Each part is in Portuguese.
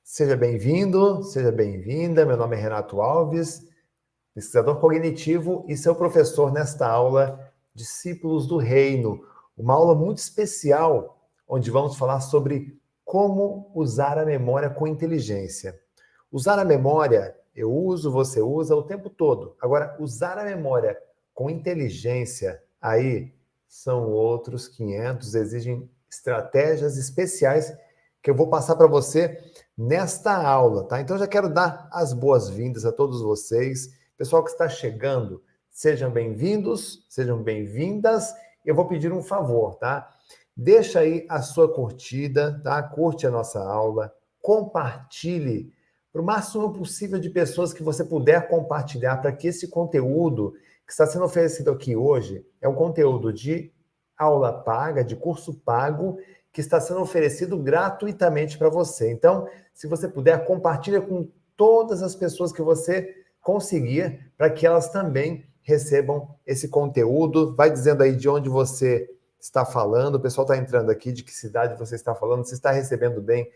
Seja bem-vindo, seja bem-vinda. Meu nome é Renato Alves, pesquisador cognitivo e seu professor nesta aula Discípulos do Reino. Uma aula muito especial, onde vamos falar sobre como usar a memória com inteligência. Usar a memória, eu uso, você usa o tempo todo. Agora, usar a memória com inteligência, aí são outros 500, exigem estratégias especiais que eu vou passar para você nesta aula, tá? Então, já quero dar as boas-vindas a todos vocês. Pessoal que está chegando, sejam bem-vindos, sejam bem-vindas. Eu vou pedir um favor, tá? Deixa aí a sua curtida, tá? Curte a nossa aula, compartilhe para o máximo possível de pessoas que você puder compartilhar, para que esse conteúdo que está sendo oferecido aqui hoje é um conteúdo de aula paga, de curso pago, que está sendo oferecido gratuitamente para você. Então, se você puder, compartilha com todas as pessoas que você conseguir, para que elas também recebam esse conteúdo. Vai dizendo aí de onde você está falando, o pessoal está entrando aqui, de que cidade você está falando, se está recebendo bem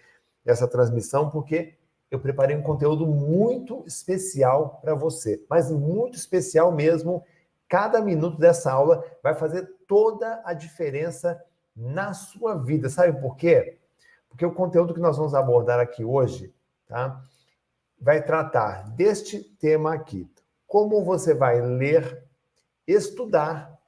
essa transmissão, porque eu preparei um conteúdo muito especial para você, mas muito especial mesmo. Cada minuto dessa aula vai fazer toda a diferença na sua vida. Sabe por quê? Porque o conteúdo que nós vamos abordar aqui hoje, tá, vai tratar deste tema aqui. Como você vai ler, estudar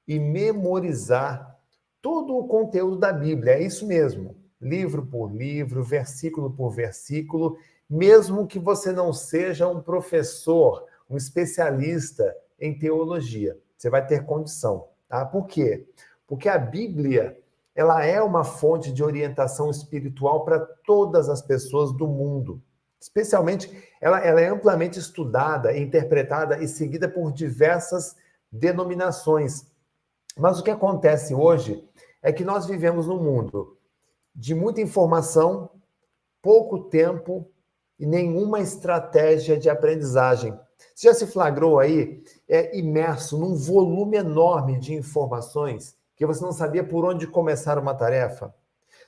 e memorizar todo o conteúdo da Bíblia. É isso mesmo. Livro por livro, versículo por versículo, mesmo que você não seja um professor, um especialista em teologia. Você vai ter condição, tá? Por quê? Porque a Bíblia, ela é uma fonte de orientação espiritual para todas as pessoas do mundo. Especialmente, ela é amplamente estudada, interpretada e seguida por diversas denominações. Mas o que acontece hoje é que nós vivemos num mundo de muita informação, pouco tempo e nenhuma estratégia de aprendizagem. Você já se flagrou aí imerso num volume enorme de informações que você não sabia por onde começar uma tarefa?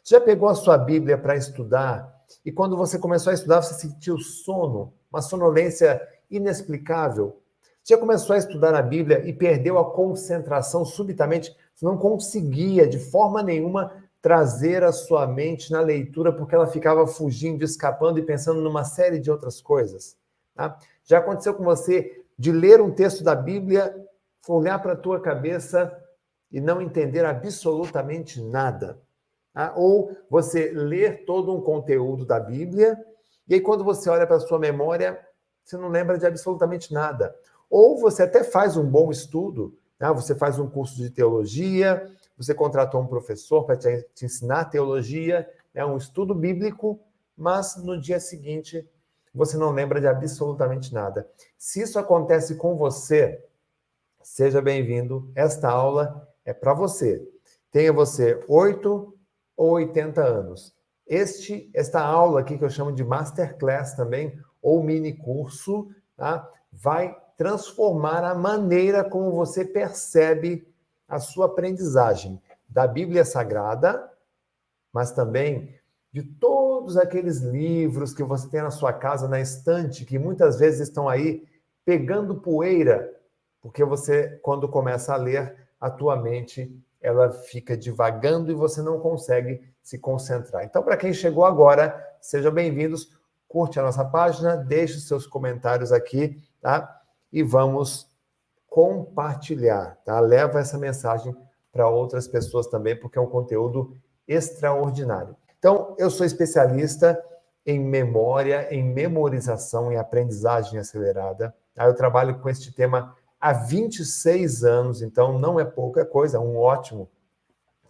Você já pegou a sua Bíblia para estudar e quando você começou a estudar você sentiu sono, uma sonolência inexplicável? Você já começou a estudar a Bíblia e perdeu a concentração subitamente? Você não conseguia de forma nenhuma trazer a sua mente na leitura porque ela ficava fugindo, escapando e pensando numa série de outras coisas. Tá? Já aconteceu com você de ler um texto da Bíblia, olhar para a tua cabeça e não entender absolutamente nada? Tá? Ou você ler todo um conteúdo da Bíblia e aí quando você olha para a sua memória, você não lembra de absolutamente nada. Ou você até faz um bom estudo, tá? Você faz um curso de teologia, você contratou um professor para te ensinar teologia, é um estudo bíblico, mas no dia seguinte você não lembra de absolutamente nada. Se isso acontece com você, seja bem-vindo. Esta aula é para você. Tenha você 8 ou 80 anos. Esta aula aqui, que eu chamo de Masterclass também, ou mini curso, tá? Vai transformar a maneira como você percebe a sua aprendizagem da Bíblia Sagrada, mas também de todos aqueles livros que você tem na sua casa, na estante, que muitas vezes estão aí pegando poeira, porque você, quando começa a ler, a tua mente ela fica divagando e você não consegue se concentrar. Então, para quem chegou agora, sejam bem-vindos, curte a nossa página, deixe os seus comentários aqui, tá? E vamos compartilhar, tá? Leva essa mensagem para outras pessoas também, porque é um conteúdo extraordinário. Então, eu sou especialista em memória, em memorização, em aprendizagem acelerada. Tá? Eu trabalho com este tema há 26 anos, então não é pouca coisa, é um ótimo,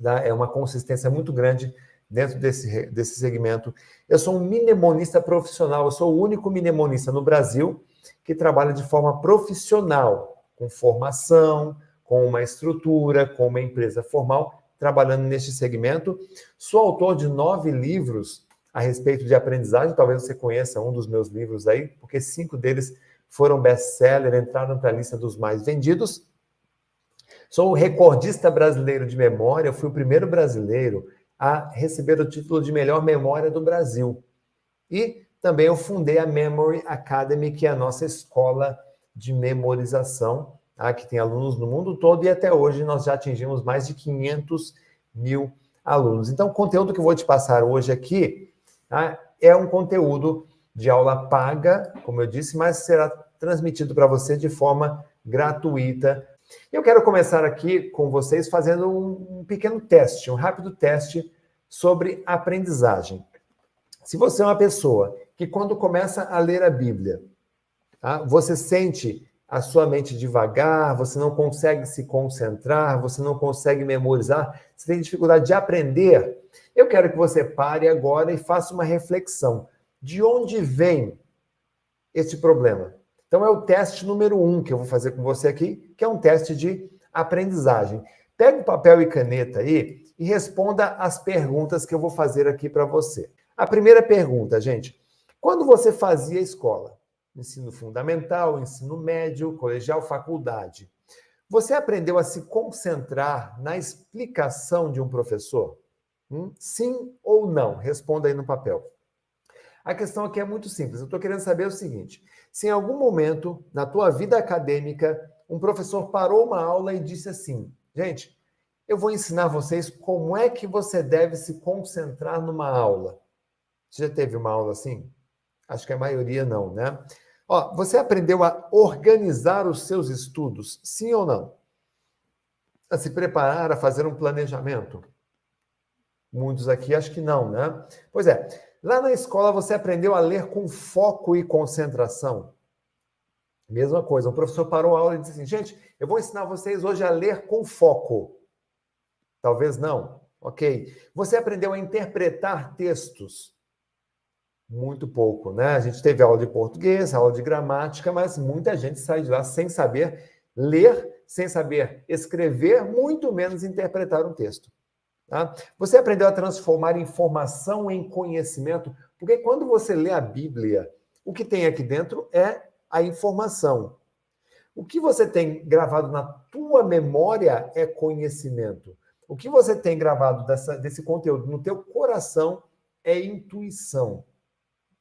tá? É uma consistência muito grande dentro desse segmento. Eu sou um mnemonista profissional, eu sou o único mnemonista no Brasil que trabalha de forma profissional, com formação, com uma estrutura, com uma empresa formal, trabalhando neste segmento. Sou autor de 9 livros a respeito de aprendizagem, talvez você conheça um dos meus livros aí, porque 5 deles foram best-seller, entraram para a lista dos mais vendidos. Sou o recordista brasileiro de memória, eu fui o primeiro brasileiro a receber o título de melhor memória do Brasil. E também eu fundei a Memory Academy, que é a nossa escola de memorização, tá? Que tem alunos no mundo todo, e até hoje nós já atingimos mais de 500 mil alunos. Então, o conteúdo que eu vou te passar hoje aqui, tá? É um conteúdo de aula paga, como eu disse, mas será transmitido para você de forma gratuita. Eu quero começar aqui com vocês fazendo um pequeno teste, um rápido teste sobre aprendizagem. Se você é uma pessoa que quando começa a ler a Bíblia, tá, você sente a sua mente devagar, você não consegue se concentrar, você não consegue memorizar, você tem dificuldade de aprender, eu quero que você pare agora e faça uma reflexão. De onde vem esse problema? Então, é o teste número 1 que eu vou fazer com você aqui, que é um teste de aprendizagem. Pega o papel e caneta aí e responda as perguntas que eu vou fazer aqui para você. A primeira pergunta, gente, quando você fazia escola, ensino fundamental, ensino médio, colegial, faculdade, você aprendeu a se concentrar na explicação de um professor? Sim ou não? Responda aí no papel. A questão aqui é muito simples. Eu estou querendo saber o seguinte: se em algum momento na tua vida acadêmica um professor parou uma aula e disse assim, gente, eu vou ensinar vocês como é que você deve se concentrar numa aula. Você já teve uma aula assim? Acho que a maioria não, né? Ó, você aprendeu a organizar os seus estudos, sim ou não? A se preparar, a fazer um planejamento? Muitos aqui acho que não, né? Pois é, lá na escola você aprendeu a ler com foco e concentração? Mesma coisa, o professor parou a aula e disse assim, gente, eu vou ensinar vocês hoje a ler com foco. Talvez não. Ok. Você aprendeu a interpretar textos? Muito pouco, né? A gente teve aula de português, aula de gramática, mas muita gente sai de lá sem saber ler, sem saber escrever, muito menos interpretar um texto. Tá? Você aprendeu a transformar informação em conhecimento? Porque quando você lê a Bíblia, o que tem aqui dentro é a informação. O que você tem gravado na tua memória é conhecimento. O que você tem gravado desse conteúdo no teu coração é intuição.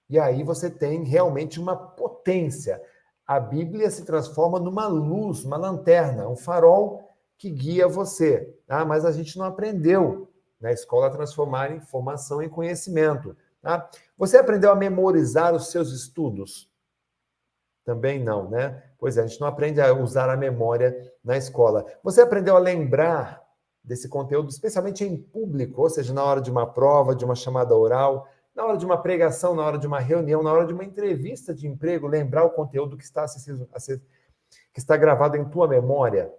E aí você tem realmente uma potência. A Bíblia se transforma numa luz, uma lanterna, um farol que guia você. Tá? Mas a gente não aprendeu na escola a transformar informação em conhecimento. Tá? Você aprendeu a memorizar os seus estudos? Também não, né? Pois é, a gente não aprende a usar a memória na escola. Você aprendeu a lembrar desse conteúdo, especialmente em público, ou seja, na hora de uma prova, de uma chamada oral, na hora de uma pregação, na hora de uma reunião, na hora de uma entrevista de emprego, lembrar o conteúdo que está gravado em tua memória?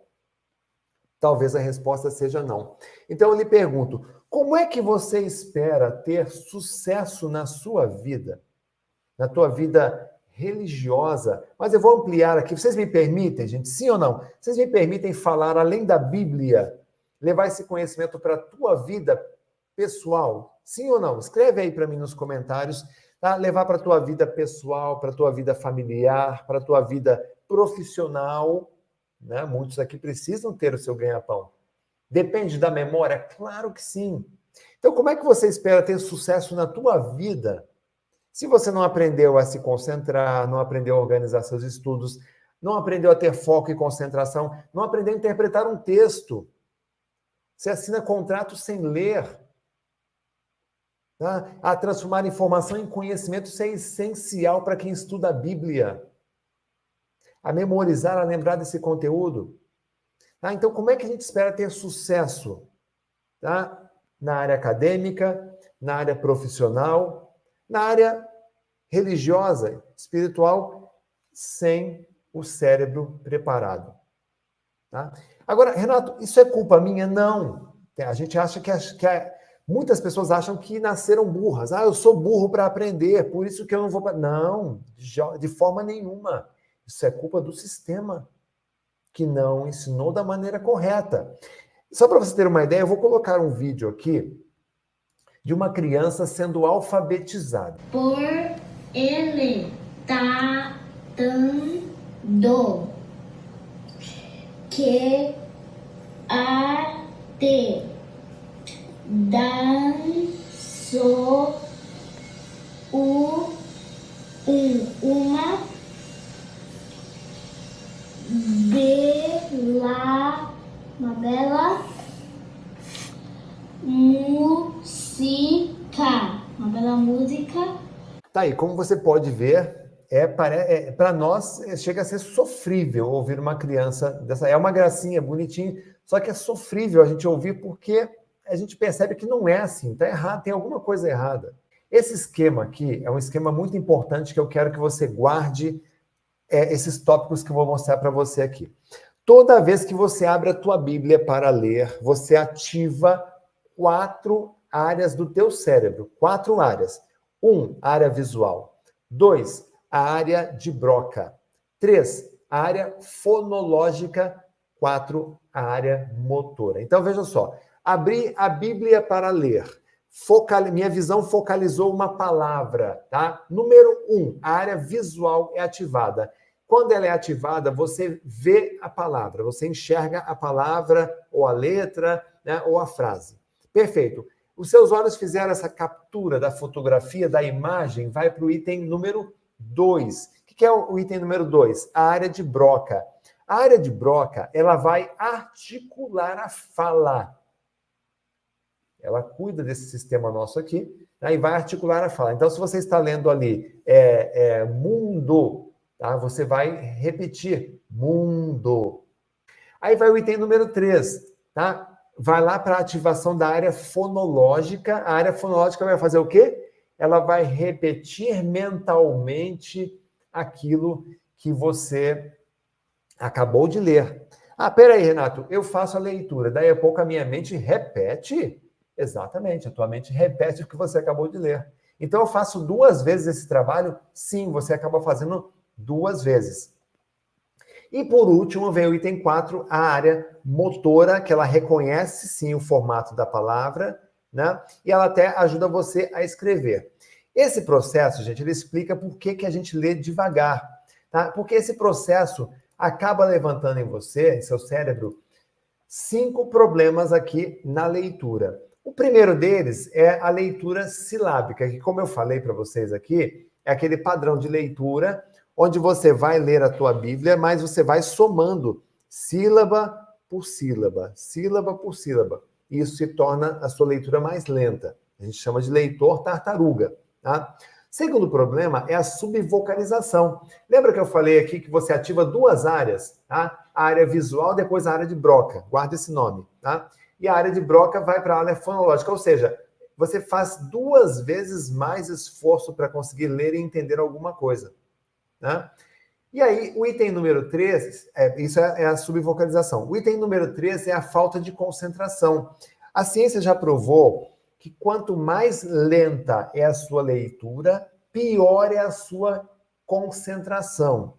Talvez a resposta seja não. Então eu lhe pergunto, como é que você espera ter sucesso na sua vida? Na tua vida religiosa? Mas eu vou ampliar aqui. Vocês me permitem, gente? Sim ou não? Vocês me permitem falar além da Bíblia? Levar esse conhecimento para a tua vida pessoal? Sim ou não? Escreve aí para mim nos comentários. Tá? Levar para a tua vida pessoal, para a tua vida familiar, para a tua vida profissional. Né? Muitos aqui precisam ter o seu ganha-pão. Depende da memória? Claro que sim. Então, como é que você espera ter sucesso na tua vida se você não aprendeu a se concentrar, não aprendeu a organizar seus estudos, não aprendeu a ter foco e concentração, não aprendeu a interpretar um texto? Você assina contrato sem ler. Tá? A transformar informação em conhecimento, isso é essencial para quem estuda a Bíblia. A memorizar, a lembrar desse conteúdo. Tá? Então, como é que a gente espera ter sucesso? Tá? Na área acadêmica, na área profissional, na área religiosa, espiritual, sem o cérebro preparado. Tá? Agora, Renato, isso é culpa minha? Não. A gente acha muitas pessoas acham que nasceram burras. Ah, eu sou burro para aprender, por isso que eu não vou... Não, de forma nenhuma. Isso é culpa do sistema, que não ensinou da maneira correta. Só para você ter uma ideia, eu vou colocar um vídeo aqui de uma criança sendo alfabetizada. Por ele tá dando que a te dançou o Uma bela música. Uma bela música. Tá aí, como você pode ver, para nós chega a ser sofrível ouvir uma criança dessa. É uma gracinha, bonitinho, só que é sofrível a gente ouvir porque a gente percebe que não é assim, tá errado, tem alguma coisa errada. Esse esquema aqui é um esquema muito importante que eu quero que você guarde esses tópicos que eu vou mostrar para você aqui. Toda vez que você abre a tua Bíblia para ler, você ativa 4 áreas do teu cérebro. 4 áreas. 1, área visual. 2, a área de Broca. 3, a área fonológica. 4, a área motora. Então, veja só. Abri a Bíblia para ler. Minha visão focalizou uma palavra, tá? Número 1, a área visual é ativada. Quando ela é ativada, você vê a palavra, você enxerga a palavra, ou a letra, né, ou a frase. Perfeito. Os seus olhos fizeram essa captura da fotografia, da imagem, vai para o item número 2. O que é o item número 2? A área de Broca. A área de Broca, ela vai articular a fala. Ela cuida desse sistema nosso aqui, né, e vai articular a fala. Então, se você está lendo ali mundo, tá? Você vai repetir mundo. Aí vai o item número 3, tá? Vai lá para a ativação da área fonológica. A área fonológica vai fazer o quê? Ela vai repetir mentalmente aquilo que você acabou de ler. Ah, peraí, Renato, eu faço a leitura, daí a pouco a minha mente repete? Exatamente, a tua mente repete o que você acabou de ler. Então eu faço 2 vezes esse trabalho? Sim, você acaba fazendo 2 vezes. E por último, vem o item 4, a área motora, que ela reconhece sim o formato da palavra, né? E ela até ajuda você a escrever. Esse processo, gente, ele explica por que a gente lê devagar, tá? Porque esse processo acaba levantando em você, em seu cérebro, 5 problemas aqui na leitura. O primeiro deles é a leitura silábica, que, como eu falei para vocês aqui, é aquele padrão de leitura onde você vai ler a tua Bíblia, mas você vai somando sílaba por sílaba, sílaba por sílaba. Isso se torna a sua leitura mais lenta. A gente chama de leitor tartaruga, tá? Segundo problema é a subvocalização. Lembra que eu falei aqui que você ativa 2 áreas, tá? A área visual, depois a área de Broca. Guarda esse nome, tá? E a área de Broca vai para a área fonológica, ou seja, você faz 2 vezes mais esforço para conseguir ler e entender alguma coisa, né? E aí, o item número 3, isso é a subvocalização. O item número 3 é a falta de concentração. A ciência já provou que quanto mais lenta é a sua leitura, pior é a sua concentração.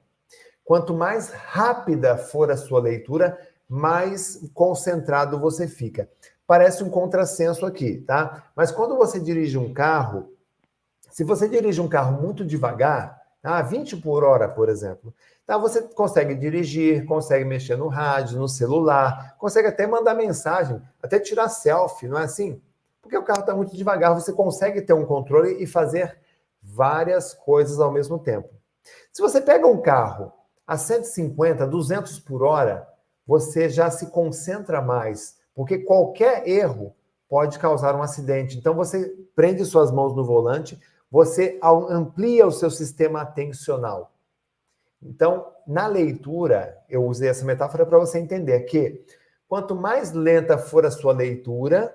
Quanto mais rápida for a sua leitura, mais concentrado você fica. Parece um contrassenso aqui, tá? Mas quando você dirige um carro, se você dirige um carro muito devagar, tá? 20 por hora, por exemplo, tá? Você consegue dirigir, consegue mexer no rádio, no celular, consegue até mandar mensagem, até tirar selfie, não é assim? Porque o carro está muito devagar, você consegue ter um controle e fazer várias coisas ao mesmo tempo. Se você pega um carro a 150, 200 por hora, você já se concentra mais, porque qualquer erro pode causar um acidente. Então você prende suas mãos no volante, você amplia o seu sistema atencional. Então, na leitura, eu usei essa metáfora para você entender que quanto mais lenta for a sua leitura,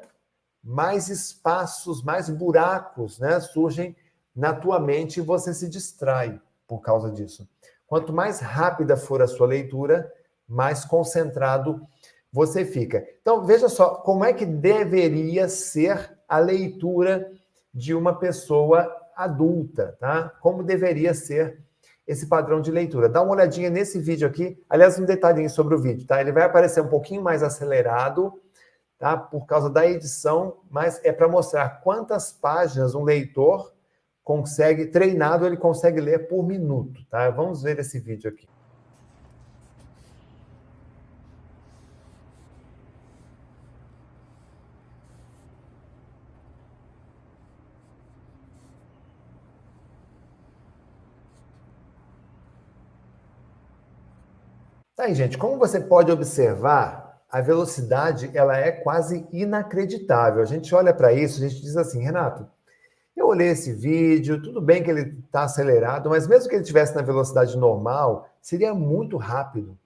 mais espaços, mais buracos, né, surgem na tua mente e você se distrai por causa disso. Quanto mais rápida for a sua leitura, mais concentrado você fica. Então, veja só como é que deveria ser a leitura de uma pessoa adulta, tá? Como deveria ser esse padrão de leitura. Dá uma olhadinha nesse vídeo aqui. Aliás, um detalhinho sobre o vídeo, tá? Ele vai aparecer um pouquinho mais acelerado, tá? Por causa da edição, mas é para mostrar quantas páginas um leitor consegue, treinado, ele consegue ler por minuto, tá? Vamos ver esse vídeo aqui. Tá aí, gente, como você pode observar, a velocidade ela é quase inacreditável. A gente olha para isso, a gente diz assim, Renato, eu olhei esse vídeo, tudo bem que ele está acelerado, mas mesmo que ele estivesse na velocidade normal, seria muito rápido,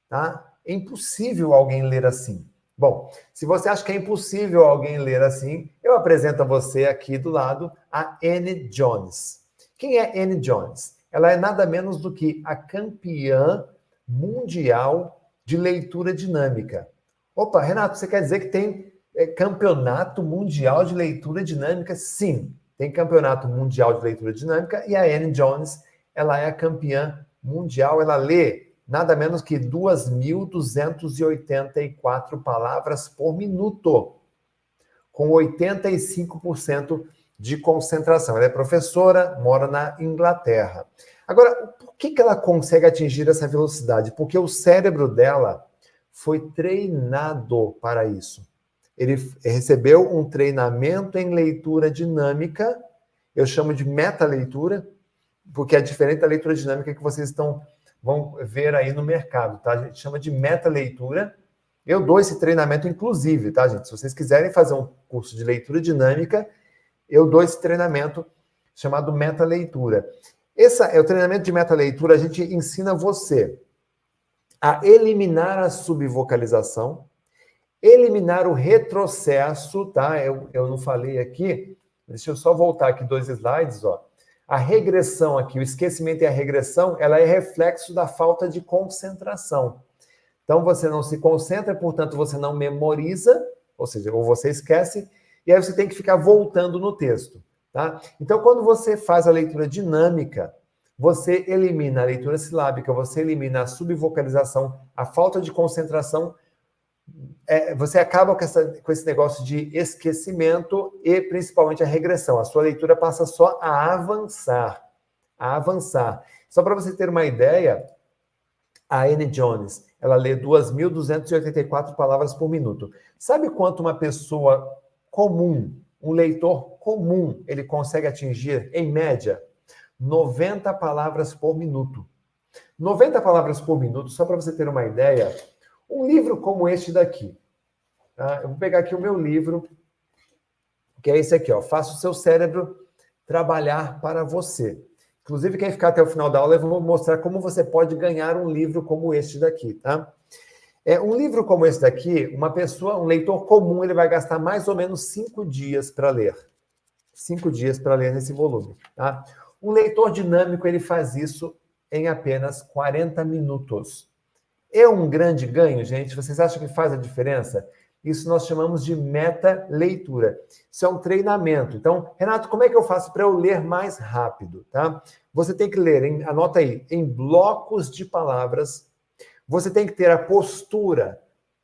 tá? É impossível alguém ler assim. Bom, se você acha que é impossível alguém ler assim, eu apresento a você aqui do lado a Anne Jones. Quem é Anne Jones? Ela é nada menos do que a campeã mundial de leitura dinâmica. Opa, Renato, você quer dizer que tem campeonato mundial de leitura dinâmica? Sim, tem campeonato mundial de leitura dinâmica e a Anne Jones, ela é a campeã mundial, ela lê nada menos que 2.284 palavras por minuto, com 85% de concentração. Ela é professora, mora na Inglaterra. Agora, por que ela consegue atingir essa velocidade? Porque o cérebro dela foi treinado para isso. Ele recebeu um treinamento em leitura dinâmica, eu chamo de metaleitura, porque é diferente da leitura dinâmica que vocês vão ver aí no mercado, tá? A gente chama de metaleitura. Eu dou esse treinamento, inclusive, tá, gente? Se vocês quiserem fazer um curso de leitura dinâmica, eu dou esse treinamento chamado metaleitura. Esse é o treinamento de metaleitura, a gente ensina você a eliminar a subvocalização, eliminar o retrocesso, tá? Eu não falei aqui, deixa eu só voltar aqui 2 slides, ó. A regressão aqui, o esquecimento e a regressão, ela é reflexo da falta de concentração. Então, você não se concentra, portanto, você não memoriza, ou seja, ou você esquece, e aí você tem que ficar voltando no texto, tá? Então, quando você faz a leitura dinâmica, você elimina a leitura silábica, você elimina a subvocalização, a falta de concentração, você acaba com esse negócio de esquecimento e principalmente a regressão. A sua leitura passa só a avançar. A avançar. Só para você ter uma ideia, a Anne Jones, ela lê 2.284 palavras por minuto. Sabe quanto uma pessoa comum, um leitor comum, ele consegue atingir, em média? 90 palavras por minuto. 90 palavras por minuto, só para você ter uma ideia, um livro como este daqui. Tá? Eu vou pegar aqui o meu livro, que é esse aqui, ó. Faça o seu cérebro trabalhar para você. Inclusive, quem ficar até o final da aula, eu vou mostrar como você pode ganhar um livro como este daqui, tá? Um livro como esse daqui, uma pessoa, um leitor comum, ele vai gastar mais ou menos 5 dias para ler. 5 dias para ler nesse volume, tá? Um leitor dinâmico, ele faz isso em apenas 40 minutos. É um grande ganho, gente? Vocês acham que faz a diferença? Isso nós chamamos de meta-leitura. Isso é um treinamento. Então, Renato, como é que eu faço para eu ler mais rápido? Tá? Você tem que ler, anota aí, em blocos de palavras. Você tem que ter a postura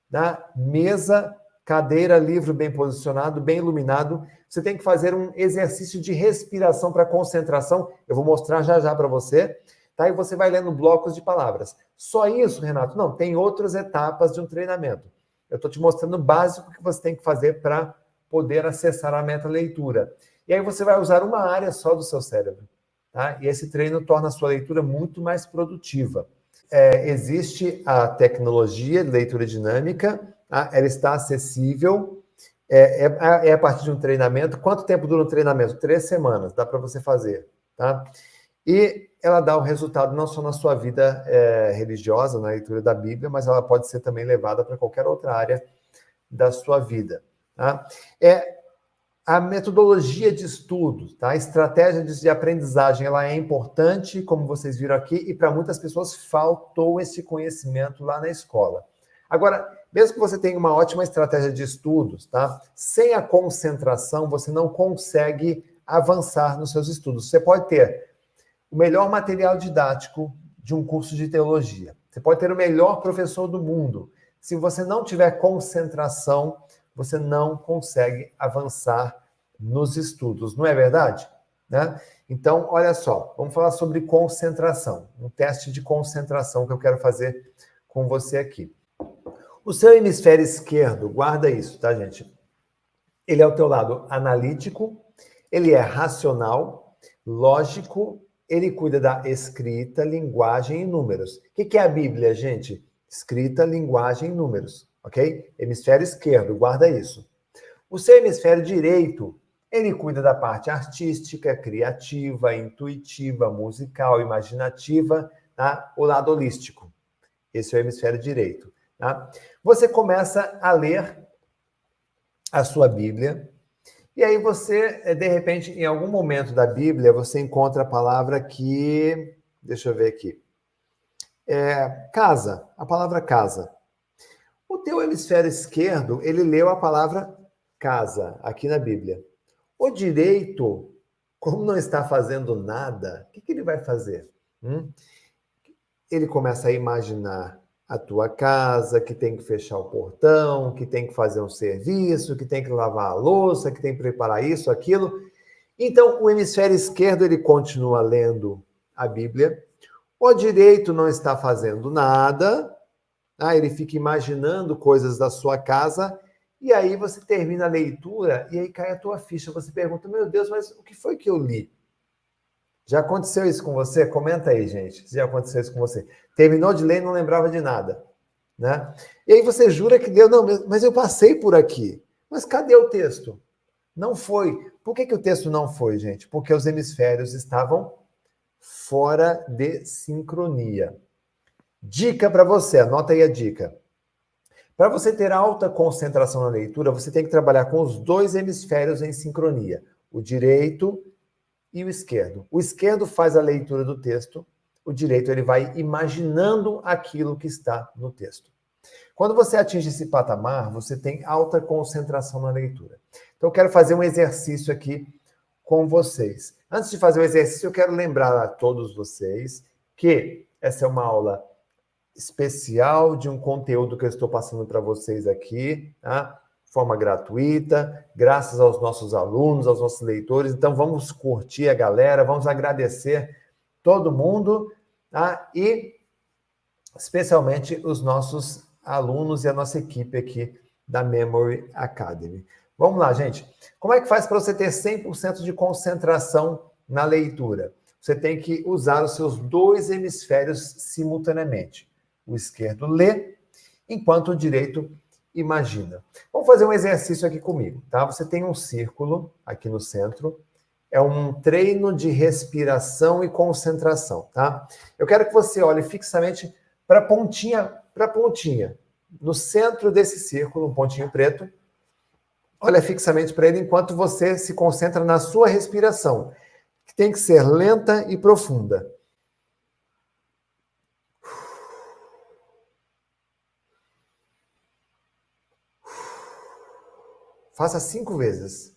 da mesa, cadeira, livro bem posicionado, bem iluminado. Você tem que fazer um exercício de respiração para concentração. Eu vou mostrar já já para você. Tá? E você vai lendo blocos de palavras. Só isso, Renato? Não, tem outras etapas de um treinamento. Eu estou te mostrando o básico que você tem que fazer para poder acessar a meta-leitura. E aí você vai usar uma área só do seu cérebro. Tá? E esse treino torna a sua leitura muito mais produtiva. Existe a tecnologia de leitura dinâmica, tá? Ela está acessível, a partir de um treinamento. Quanto tempo dura um treinamento? 3 semanas, dá para você fazer. Tá? E ela dá o resultado não só na sua vida religiosa, na leitura da Bíblia, mas ela pode ser também levada para qualquer outra área da sua vida. Tá? A metodologia de estudo, tá? A estratégia de aprendizagem, ela é importante, como vocês viram aqui, e para muitas pessoas faltou esse conhecimento lá na escola. Agora, mesmo que você tenha uma ótima estratégia de estudos, tá? Sem a concentração, você não consegue avançar nos seus estudos. Você pode ter o melhor material didático de um curso de teologia. Você pode ter o melhor professor do mundo. Se você não tiver concentração, você não consegue avançar nos estudos. Não é verdade? Né? Então, olha só, vamos falar sobre concentração. Um teste de concentração que eu quero fazer com você aqui. O seu hemisfério esquerdo, guarda isso, tá, gente? Ele é o teu lado analítico, ele é racional, lógico, ele cuida da escrita, linguagem e números. O que é a Bíblia, gente? Escrita, linguagem e números, ok? Hemisfério esquerdo, guarda isso. O seu hemisfério direito, ele cuida da parte artística, criativa, intuitiva, musical, imaginativa, tá? O lado holístico. Esse é o hemisfério direito, tá? Você começa a ler a sua Bíblia, e aí você, de repente, em algum momento da Bíblia, você encontra a palavra que... Deixa eu ver aqui. Casa, a palavra casa. O teu hemisfério esquerdo, ele leu a palavra casa, aqui na Bíblia. O direito, como não está fazendo nada, o que ele vai fazer? Ele começa a imaginar a tua casa, que tem que fechar o portão, que tem que fazer um serviço, que tem que lavar a louça, que tem que preparar isso, aquilo. Então, o hemisfério esquerdo, ele continua lendo a Bíblia. O direito não está fazendo nada. Ele fica imaginando coisas da sua casa. E aí você termina a leitura e aí cai a tua ficha. Você pergunta, meu Deus, mas o que foi que eu li? Já aconteceu isso com você? Comenta aí, gente, se já aconteceu isso com você. Terminou de ler e não lembrava de nada, né? E aí você jura que deu, não, mas eu passei por aqui. Mas cadê o texto? Não foi. Por que o texto não foi, gente? Porque os hemisférios estavam fora de sincronia. Dica para você, anota aí a dica. Para você ter alta concentração na leitura, você tem que trabalhar com os dois hemisférios em sincronia. O direito e o esquerdo. O esquerdo faz a leitura do texto, o direito ele vai imaginando aquilo que está no texto. Quando você atinge esse patamar, você tem alta concentração na leitura. Então, eu quero fazer um exercício aqui com vocês. Antes de fazer o exercício, eu quero lembrar a todos vocês que essa é uma aula especial de um conteúdo que eu estou passando para vocês aqui, tá? Forma gratuita, graças aos nossos alunos, aos nossos leitores. Então, vamos curtir a galera, vamos agradecer todo mundo, tá? E especialmente os nossos alunos e a nossa equipe aqui da Memory Academy. Vamos lá, gente. Como é que faz para você ter 100% de concentração na leitura? Você tem que usar os seus dois hemisférios simultaneamente. O esquerdo lê, enquanto o direito imagina. Vamos fazer um exercício aqui comigo, tá? Você tem um círculo aqui no centro. É um treino de respiração e concentração, tá? Eu quero que você olhe fixamente para a pontinha. No centro desse círculo, um pontinho preto. Olha fixamente para ele enquanto você se concentra na sua respiração, que tem que ser lenta e profunda. Faça 5 vezes.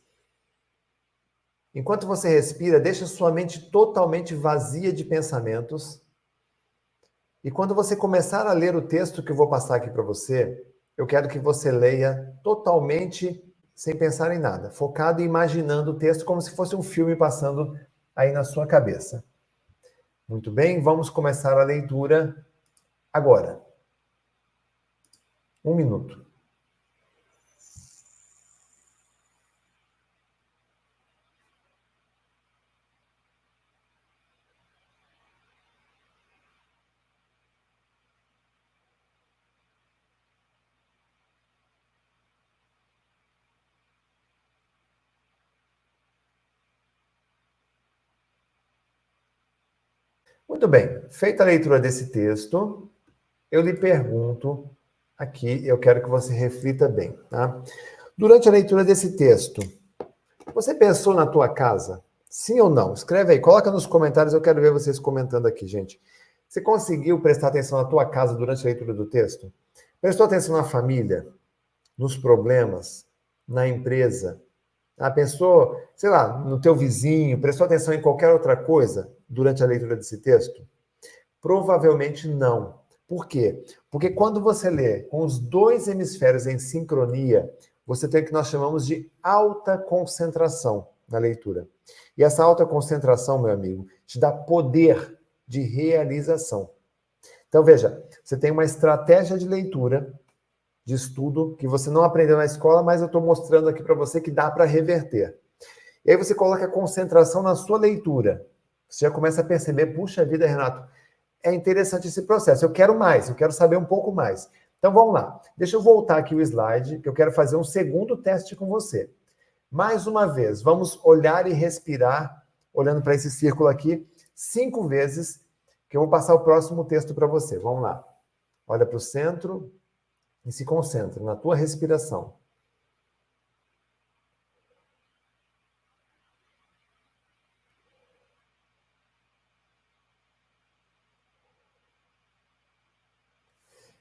Enquanto você respira, deixa sua mente totalmente vazia de pensamentos. E quando você começar a ler o texto que eu vou passar aqui para você, eu quero que você leia totalmente sem pensar em nada, focado e imaginando o texto como se fosse um filme passando aí na sua cabeça. Muito bem, vamos começar a leitura agora. 1 minuto. Muito bem, feita a leitura desse texto, eu lhe pergunto aqui, eu quero que você reflita bem, tá? Durante a leitura desse texto, você pensou na tua casa? Sim ou não? Escreve aí, coloca nos comentários, eu quero ver vocês comentando aqui, gente. Você conseguiu prestar atenção na tua casa durante a leitura do texto? Prestou atenção na família, nos problemas, na empresa? Pensou, sei lá, no teu vizinho? Prestou atenção em qualquer outra coisa durante a leitura desse texto? Provavelmente não. Por quê? Porque quando você lê com os dois hemisférios em sincronia, você tem o que nós chamamos de alta concentração na leitura. E essa alta concentração, meu amigo, te dá poder de realização. Então, veja, você tem uma estratégia de leitura, de estudo, que você não aprendeu na escola, mas eu estou mostrando aqui para você que dá para reverter. E aí você coloca a concentração na sua leitura. Você já começa a perceber, puxa vida, Renato, é interessante esse processo, eu quero mais, eu quero saber um pouco mais. Então vamos lá, deixa eu voltar aqui o slide, que eu quero fazer um segundo teste com você. Mais uma vez, vamos olhar e respirar, olhando para esse círculo aqui, 5 vezes, que eu vou passar o próximo texto para você. Vamos lá. Olha para o centro e se concentra na tua respiração.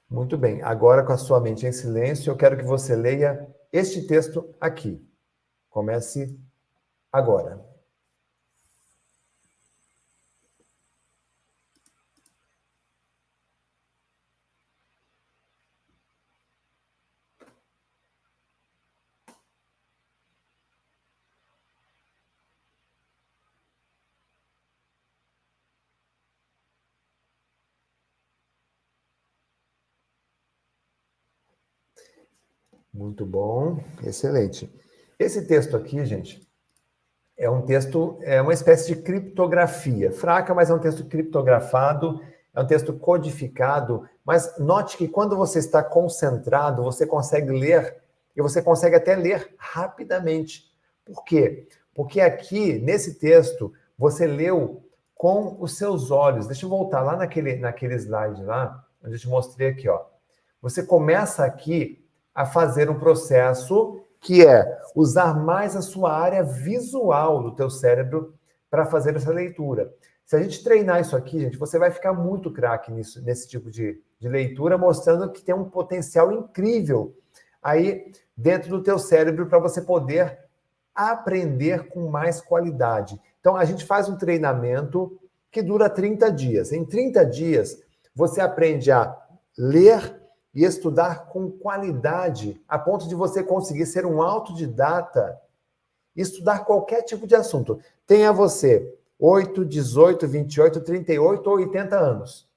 Muito bem. Agora, com a sua mente em silêncio, eu quero que você leia este texto aqui. Comece agora. Muito bom, excelente. Esse texto aqui, gente, é um texto, é uma espécie de criptografia. Fraca, mas é um texto criptografado, é um texto codificado, mas note que quando você está concentrado, você consegue ler, e você consegue até ler rapidamente. Por quê? Porque aqui, nesse texto, você leu com os seus olhos. Deixa eu voltar lá naquele slide lá, onde eu te mostrei aqui, ó. Você começa aqui a fazer um processo que é usar mais a sua área visual do teu cérebro para fazer essa leitura. Se a gente treinar isso aqui, gente, você vai ficar muito craque nesse tipo de leitura, mostrando que tem um potencial incrível aí dentro do teu cérebro para você poder aprender com mais qualidade. Então, a gente faz um treinamento que dura 30 dias. Em 30 dias, você aprende a ler e estudar com qualidade, a ponto de você conseguir ser um autodidata e estudar qualquer tipo de assunto. Tenha você 8, 18, 28, 38 ou 80 anos.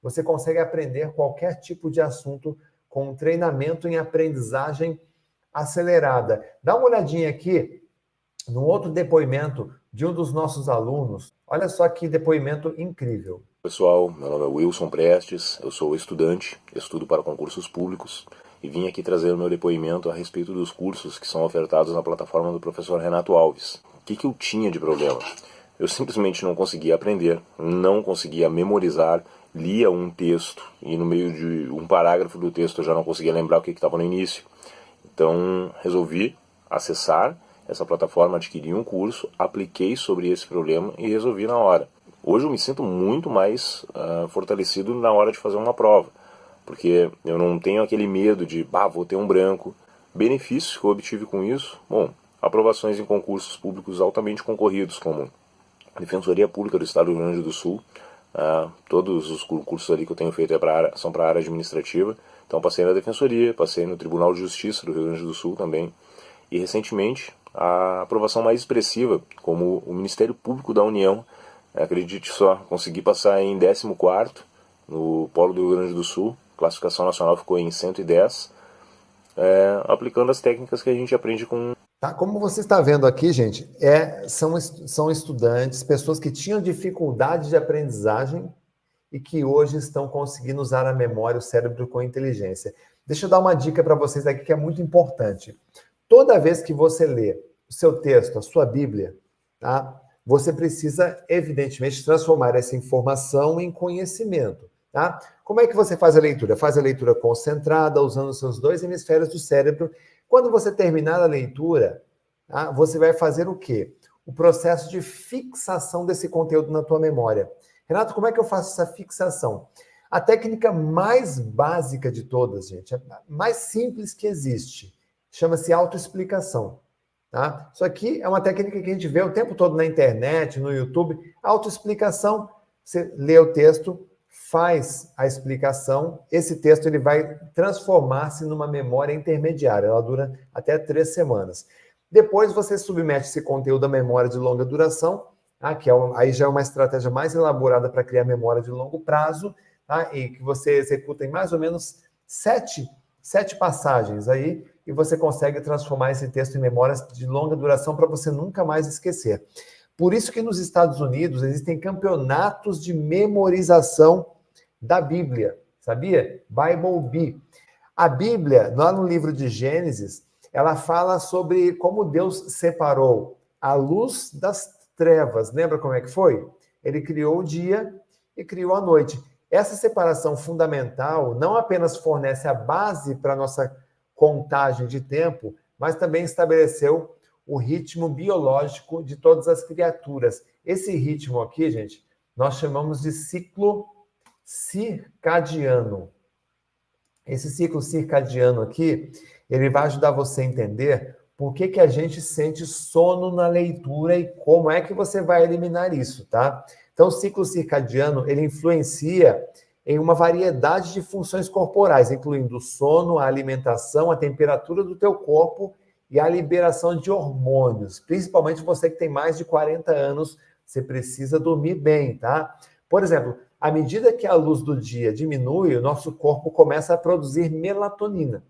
Você consegue aprender qualquer tipo de assunto com um treinamento em aprendizagem acelerada. Dá uma olhadinha aqui no outro depoimento de um dos nossos alunos. Olha só que depoimento incrível. Pessoal, meu nome é Wilson Prestes, eu sou estudante, estudo para concursos públicos e vim aqui trazer o meu depoimento a respeito dos cursos que são ofertados na plataforma do professor Renato Alves. O que eu tinha de problema? Eu simplesmente não conseguia aprender, não conseguia memorizar, lia um texto e no meio de um parágrafo do texto eu já não conseguia lembrar o que estava no início. Então resolvi acessar essa plataforma, adquiri um curso, apliquei sobre esse problema e resolvi na hora. Hoje eu me sinto muito mais fortalecido na hora de fazer uma prova, porque eu não tenho aquele medo de, vou ter um branco. Benefícios que eu obtive com isso, bom, aprovações em concursos públicos altamente concorridos, como a Defensoria Pública do Estado do Rio Grande do Sul, todos os concursos ali que eu tenho feito são para a área administrativa, então passei na Defensoria, passei no Tribunal de Justiça do Rio Grande do Sul também, e recentemente a aprovação mais expressiva, como o Ministério Público da União. Acredite só, consegui passar em 14º no Polo do Rio Grande do Sul, classificação nacional ficou em 110, aplicando as técnicas que a gente aprende com... Tá, como você está vendo aqui, gente, são estudantes, pessoas que tinham dificuldade de aprendizagem e que hoje estão conseguindo usar a memória, o cérebro com inteligência. Deixa eu dar uma dica para vocês aqui que é muito importante. Toda vez que você lê o seu texto, a sua Bíblia, tá? Você precisa, evidentemente, transformar essa informação em conhecimento, tá? Como é que você faz a leitura? Faz a leitura concentrada, usando os seus 2 hemisférios do cérebro. Quando você terminar a leitura, tá? Você vai fazer o quê? O processo de fixação desse conteúdo na tua memória. Renato, como é que eu faço essa fixação? A técnica mais básica de todas, gente, a mais simples que existe, chama-se autoexplicação. Tá? Isso aqui é uma técnica que a gente vê o tempo todo na internet, no YouTube. Autoexplicação, você lê o texto, faz a explicação, esse texto ele vai transformar-se numa memória intermediária, ela dura até 3 semanas. Depois você submete esse conteúdo à memória de longa duração, tá? Aí já é uma estratégia mais elaborada para criar memória de longo prazo, tá? E que você executa em mais ou menos 7 passagens aí, e você consegue transformar esse texto em memórias de longa duração para você nunca mais esquecer. Por isso que nos Estados Unidos existem campeonatos de memorização da Bíblia, sabia? Bible Bee. A Bíblia, lá no livro de Gênesis, ela fala sobre como Deus separou a luz das trevas. Lembra como é que foi? Ele criou o dia e criou a noite. Essa separação fundamental não apenas fornece a base para a nossa contagem de tempo, mas também estabeleceu o ritmo biológico de todas as criaturas. Esse ritmo aqui, gente, nós chamamos de ciclo circadiano. Esse ciclo circadiano aqui, ele vai ajudar você a entender por que que a gente sente sono na leitura e como é que você vai eliminar isso, tá? Então, o ciclo circadiano, ele influencia em uma variedade de funções corporais, incluindo o sono, a alimentação, a temperatura do teu corpo e a liberação de hormônios. Principalmente você que tem mais de 40 anos, você precisa dormir bem, tá? Por exemplo, à medida que a luz do dia diminui, o nosso corpo começa a produzir melatonina,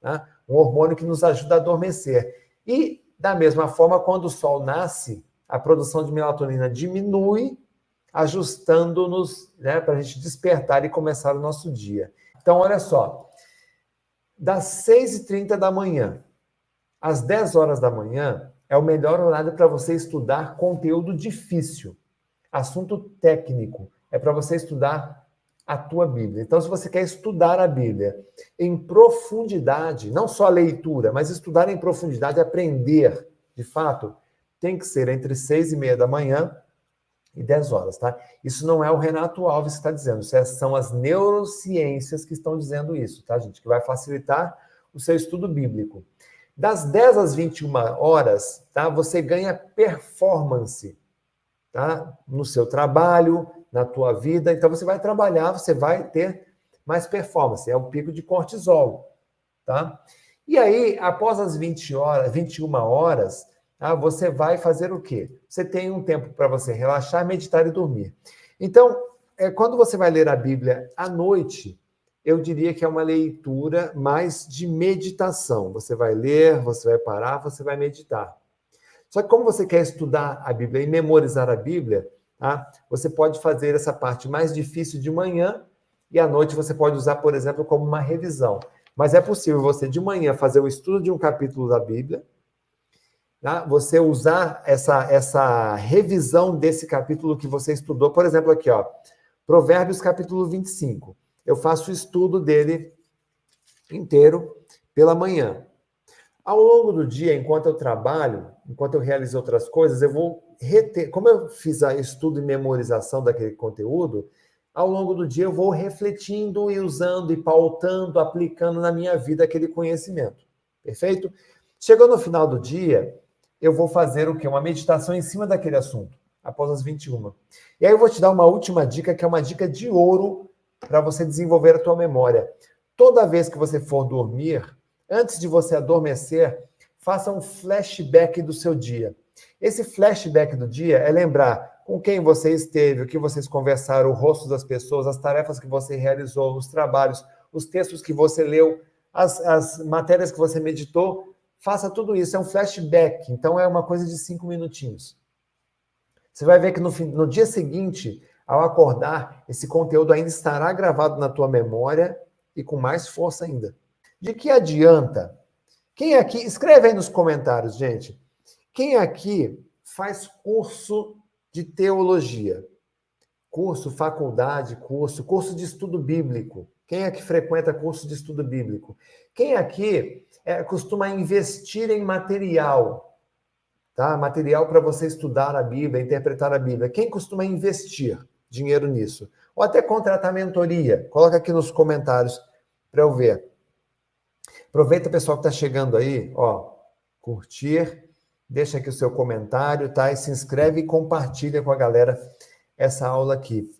tá? Um hormônio que nos ajuda a adormecer. E, da mesma forma, quando o sol nasce, a produção de melatonina diminui, ajustando-nos, né, para a gente despertar e começar o nosso dia. Então, olha só, das 6h30 da manhã às 10 horas da manhã é o melhor horário para você estudar conteúdo difícil, assunto técnico. É para você estudar a tua Bíblia. Então, se você quer estudar a Bíblia em profundidade, não só a leitura, mas estudar em profundidade, aprender, de fato, tem que ser entre 6h30 da manhã e 10 horas, tá? Isso não é o Renato Alves que está dizendo, são as neurociências que estão dizendo isso, tá, gente? Que vai facilitar o seu estudo bíblico. Das 10 às 21 horas, tá? Você ganha performance, tá? No seu trabalho, na tua vida. Então, você vai trabalhar, você vai ter mais performance. É o pico de cortisol, tá? E aí, após as 21 horas, tá? Você vai fazer o quê? Você tem um tempo para você relaxar, meditar e dormir. Então, quando você vai ler a Bíblia à noite, eu diria que é uma leitura mais de meditação. Você vai ler, você vai parar, você vai meditar. Só que como você quer estudar a Bíblia e memorizar a Bíblia, tá? Você pode fazer essa parte mais difícil de manhã e à noite você pode usar, por exemplo, como uma revisão. Mas é possível você de manhã fazer o estudo de um capítulo da Bíblia, tá? Você usar essa revisão desse capítulo que você estudou, por exemplo, aqui, ó, Provérbios capítulo 25. Eu faço o estudo dele inteiro pela manhã. Ao longo do dia, enquanto eu trabalho, enquanto eu realizo outras coisas, eu vou reter. Como eu fiz a estudo e memorização daquele conteúdo, ao longo do dia eu vou refletindo e usando e pautando, aplicando na minha vida aquele conhecimento. Perfeito? Chegou no final do dia, eu vou fazer o quê? Uma meditação em cima daquele assunto, após as 21. E aí eu vou te dar uma última dica, que é uma dica de ouro para você desenvolver a tua memória. Toda vez que você for dormir, antes de você adormecer, faça um flashback do seu dia. Esse flashback do dia é lembrar com quem você esteve, o que vocês conversaram, o rosto das pessoas, as tarefas que você realizou, os trabalhos, os textos que você leu, as matérias que você meditou. Faça tudo isso, é um flashback, então é uma coisa de 5 minutinhos. Você vai ver que no dia seguinte, ao acordar, esse conteúdo ainda estará gravado na tua memória e com mais força ainda. De que adianta? Quem aqui, escreve aí nos comentários, gente. Quem aqui faz curso de teologia? Curso, faculdade, curso de estudo bíblico. Quem aqui frequenta curso de estudo bíblico? Quem aqui costuma investir em material? Tá? Material para você estudar a Bíblia, interpretar a Bíblia. Quem costuma investir dinheiro nisso? Ou até contratar mentoria? Coloca aqui nos comentários para eu ver. Aproveita, pessoal, que está chegando aí, ó, curtir, deixa aqui o seu comentário, tá? E se inscreve e compartilha com a galera essa aula aqui.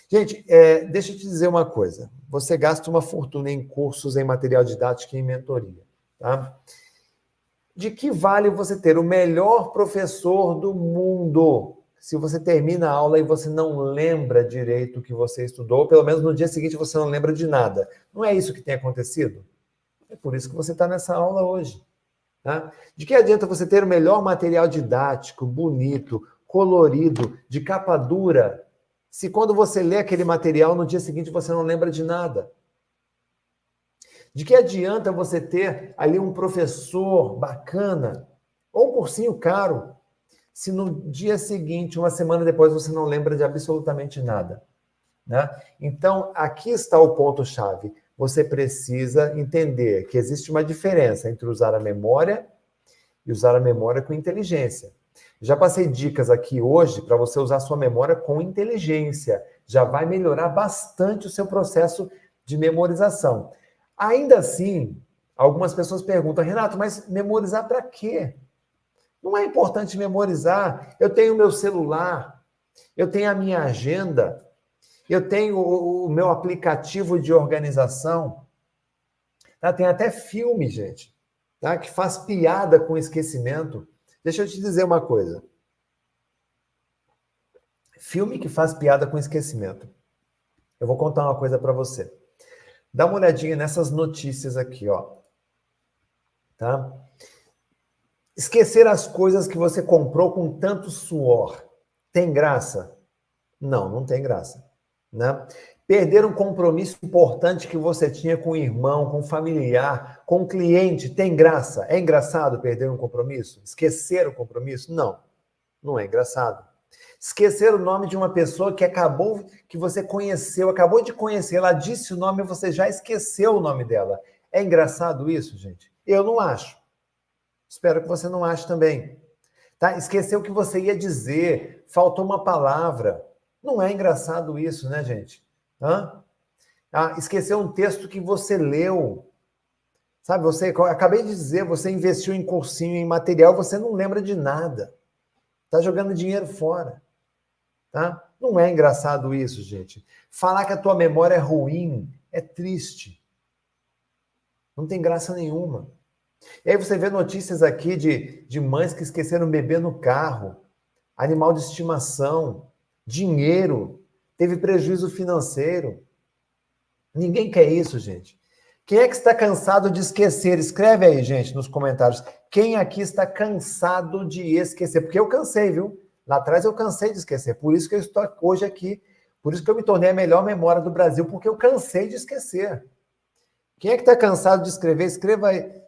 Gente, deixa eu te dizer uma coisa. Você gasta uma fortuna em cursos, em material didático e em mentoria, tá? De que vale você ter o melhor professor do mundo se você termina a aula e você não lembra direito o que você estudou, ou pelo menos no dia seguinte você não lembra de nada? Não é isso que tem acontecido? É por isso que você está nessa aula hoje. Tá? De que adianta você ter o melhor material didático, bonito, colorido, de capa dura, se quando você lê aquele material, no dia seguinte você não lembra de nada? De que adianta você ter ali um professor bacana, ou um cursinho caro, se no dia seguinte, uma semana depois, você não lembra de absolutamente nada? Né? Então, aqui está o ponto-chave. Você precisa entender que existe uma diferença entre usar a memória e usar a memória com inteligência. Já passei dicas aqui hoje para você usar a sua memória com inteligência. Já vai melhorar bastante o seu processo de memorização. Ainda assim, algumas pessoas perguntam, Renato, mas memorizar para quê? Não é importante memorizar. Eu tenho o meu celular, eu tenho a minha agenda, eu tenho o meu aplicativo de organização. Tá? Tem até filme, gente, tá? Que faz piada com esquecimento. Deixa eu te dizer uma coisa. Filme que faz piada com esquecimento. Eu vou contar uma coisa para você. Dá uma olhadinha nessas notícias aqui, ó. Tá? Esquecer as coisas que você comprou com tanto suor. Tem graça? Não, não tem graça. Né? Perder um compromisso importante que você tinha com o irmão, com o familiar, com o cliente, tem graça? É engraçado perder um compromisso? Esquecer o compromisso? Não, não é engraçado. Esquecer o nome de uma pessoa que você conheceu, acabou de conhecer, ela disse o nome e você já esqueceu o nome dela. É engraçado isso, gente? Eu não acho. Espero que você não ache também. Tá? Esqueceu o que você ia dizer, faltou uma palavra. Não é engraçado isso, né, gente? Esqueceu um texto que você leu. Sabe, acabei de dizer, você investiu em cursinho, em material, você não lembra de nada. Está jogando dinheiro fora. Tá? Não é engraçado isso, gente. Falar que a tua memória é ruim é triste. Não tem graça nenhuma. E aí você vê notícias aqui de mães que esqueceram o bebê no carro, animal de estimação, dinheiro, teve prejuízo financeiro. Ninguém quer isso, gente. Quem é que está cansado de esquecer? Escreve aí, gente, nos comentários. Quem aqui está cansado de esquecer? Porque eu cansei, viu? Lá atrás eu cansei de esquecer. Por isso que eu estou hoje aqui. Por isso que eu me tornei a melhor memória do Brasil, porque eu cansei de esquecer. Quem é que está cansado de escrever? Escreva aí.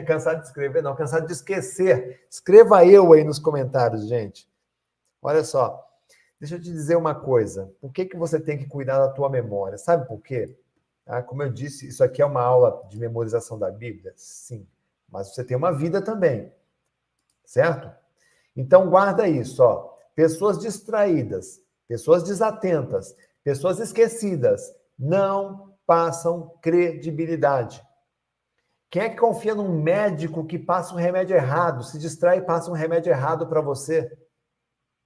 Cansado de escrever, não. Cansado de esquecer. Escreva eu aí nos comentários, gente. Olha só. Deixa eu te dizer uma coisa. Por que você tem que cuidar da tua memória? Sabe por quê? Como eu disse, isso aqui é uma aula de memorização da Bíblia? Sim. Mas você tem uma vida também. Certo? Então, guarda isso. Ó. Pessoas distraídas, pessoas desatentas, pessoas esquecidas não passam credibilidade. Quem é que confia num médico que passa um remédio errado, se distrai e passa um remédio errado para você?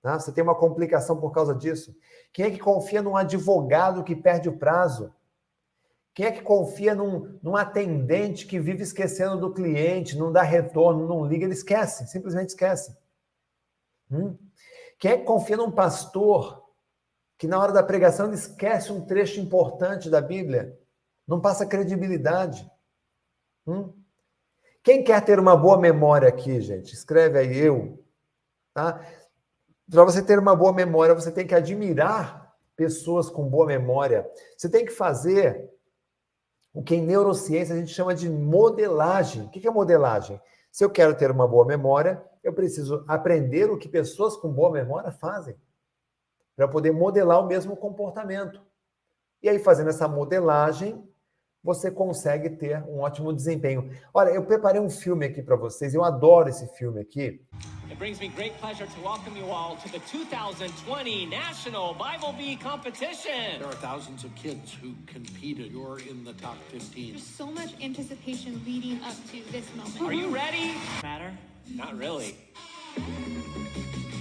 Você tem uma complicação por causa disso? Quem é que confia num advogado que perde o prazo? Quem é que confia num atendente que vive esquecendo do cliente, não dá retorno, não liga, ele esquece, simplesmente esquece. Quem é que confia num pastor que na hora da pregação ele esquece um trecho importante da Bíblia? Não passa credibilidade. Quem quer ter uma boa memória aqui, gente? Escreve aí, eu. Tá? Para você ter uma boa memória, você tem que admirar pessoas com boa memória. Você tem que fazer o que em neurociência a gente chama de modelagem. O que é modelagem? Se eu quero ter uma boa memória, eu preciso aprender o que pessoas com boa memória fazem, para poder modelar o mesmo comportamento. E aí, fazendo essa modelagem, você consegue ter um ótimo desempenho. Olha, eu preparei um filme aqui para vocês, eu adoro esse filme aqui. It brings me great pleasure to welcome you all to the 2020 National Bible Bee Competition. There are thousands of kids who competed. You're in the top 15. There's so much anticipation leading up to this moment. Are you ready? Matter? Not really.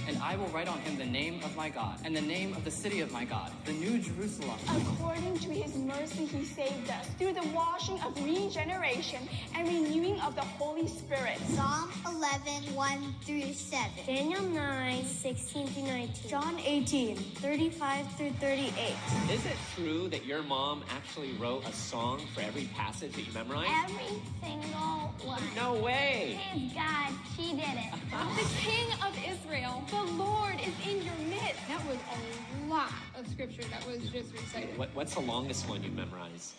And I will write on him the name of my God, and the name of the city of my God, the New Jerusalem. According to his mercy, he saved us through the washing of regeneration and renewing of the Holy Spirit. Psalm 11, 1 through 7. Daniel 9, 16 through 19. John 18, 35 through 38. Is it true that your mom actually wrote a song for every passage that you memorized? Every single one. No way. Praise God, she did it. The King of Israel, the Lord is in your midst. That was a lot of scripture that was just recited. What's the longest one you memorized?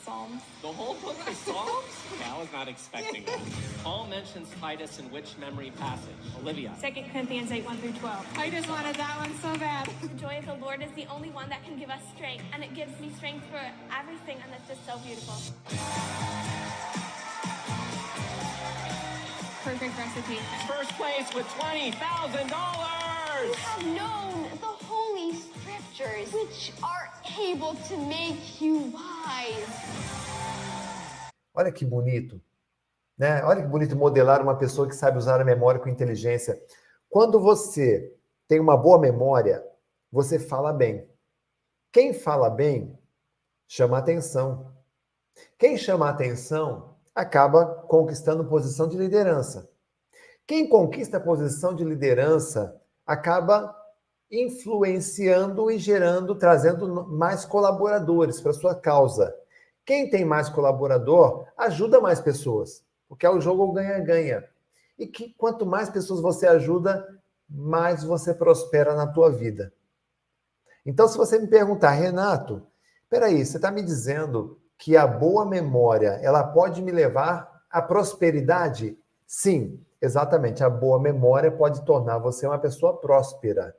Psalms. The whole book of Psalms? Okay, I was not expecting that. Paul mentions Titus in which memory passage? Olivia. 2 Corinthians 8, 1 through 12. I just wanted that one so bad. The joy of the Lord is the only one that can give us strength, and it gives me strength for everything, and that's just so beautiful. Perfect recitation. First place with $20,000. We have known the Holy Scriptures, which are able to make you wise. Olha que bonito, né? Olha que bonito modelar uma pessoa que sabe usar a memória com inteligência. Quando você tem uma boa memória, você fala bem. Quem fala bem chama atenção. Quem chama atenção acaba conquistando posição de liderança. Quem conquista a posição de liderança acaba influenciando e gerando, trazendo mais colaboradores para sua causa. Quem tem mais colaborador ajuda mais pessoas, porque é o jogo ganha-ganha. E que quanto mais pessoas você ajuda, mais você prospera na tua vida. Então, se você me perguntar, Renato, peraí, você está me dizendo que a boa memória, ela pode me levar à prosperidade? Sim, exatamente. A boa memória pode tornar você uma pessoa próspera.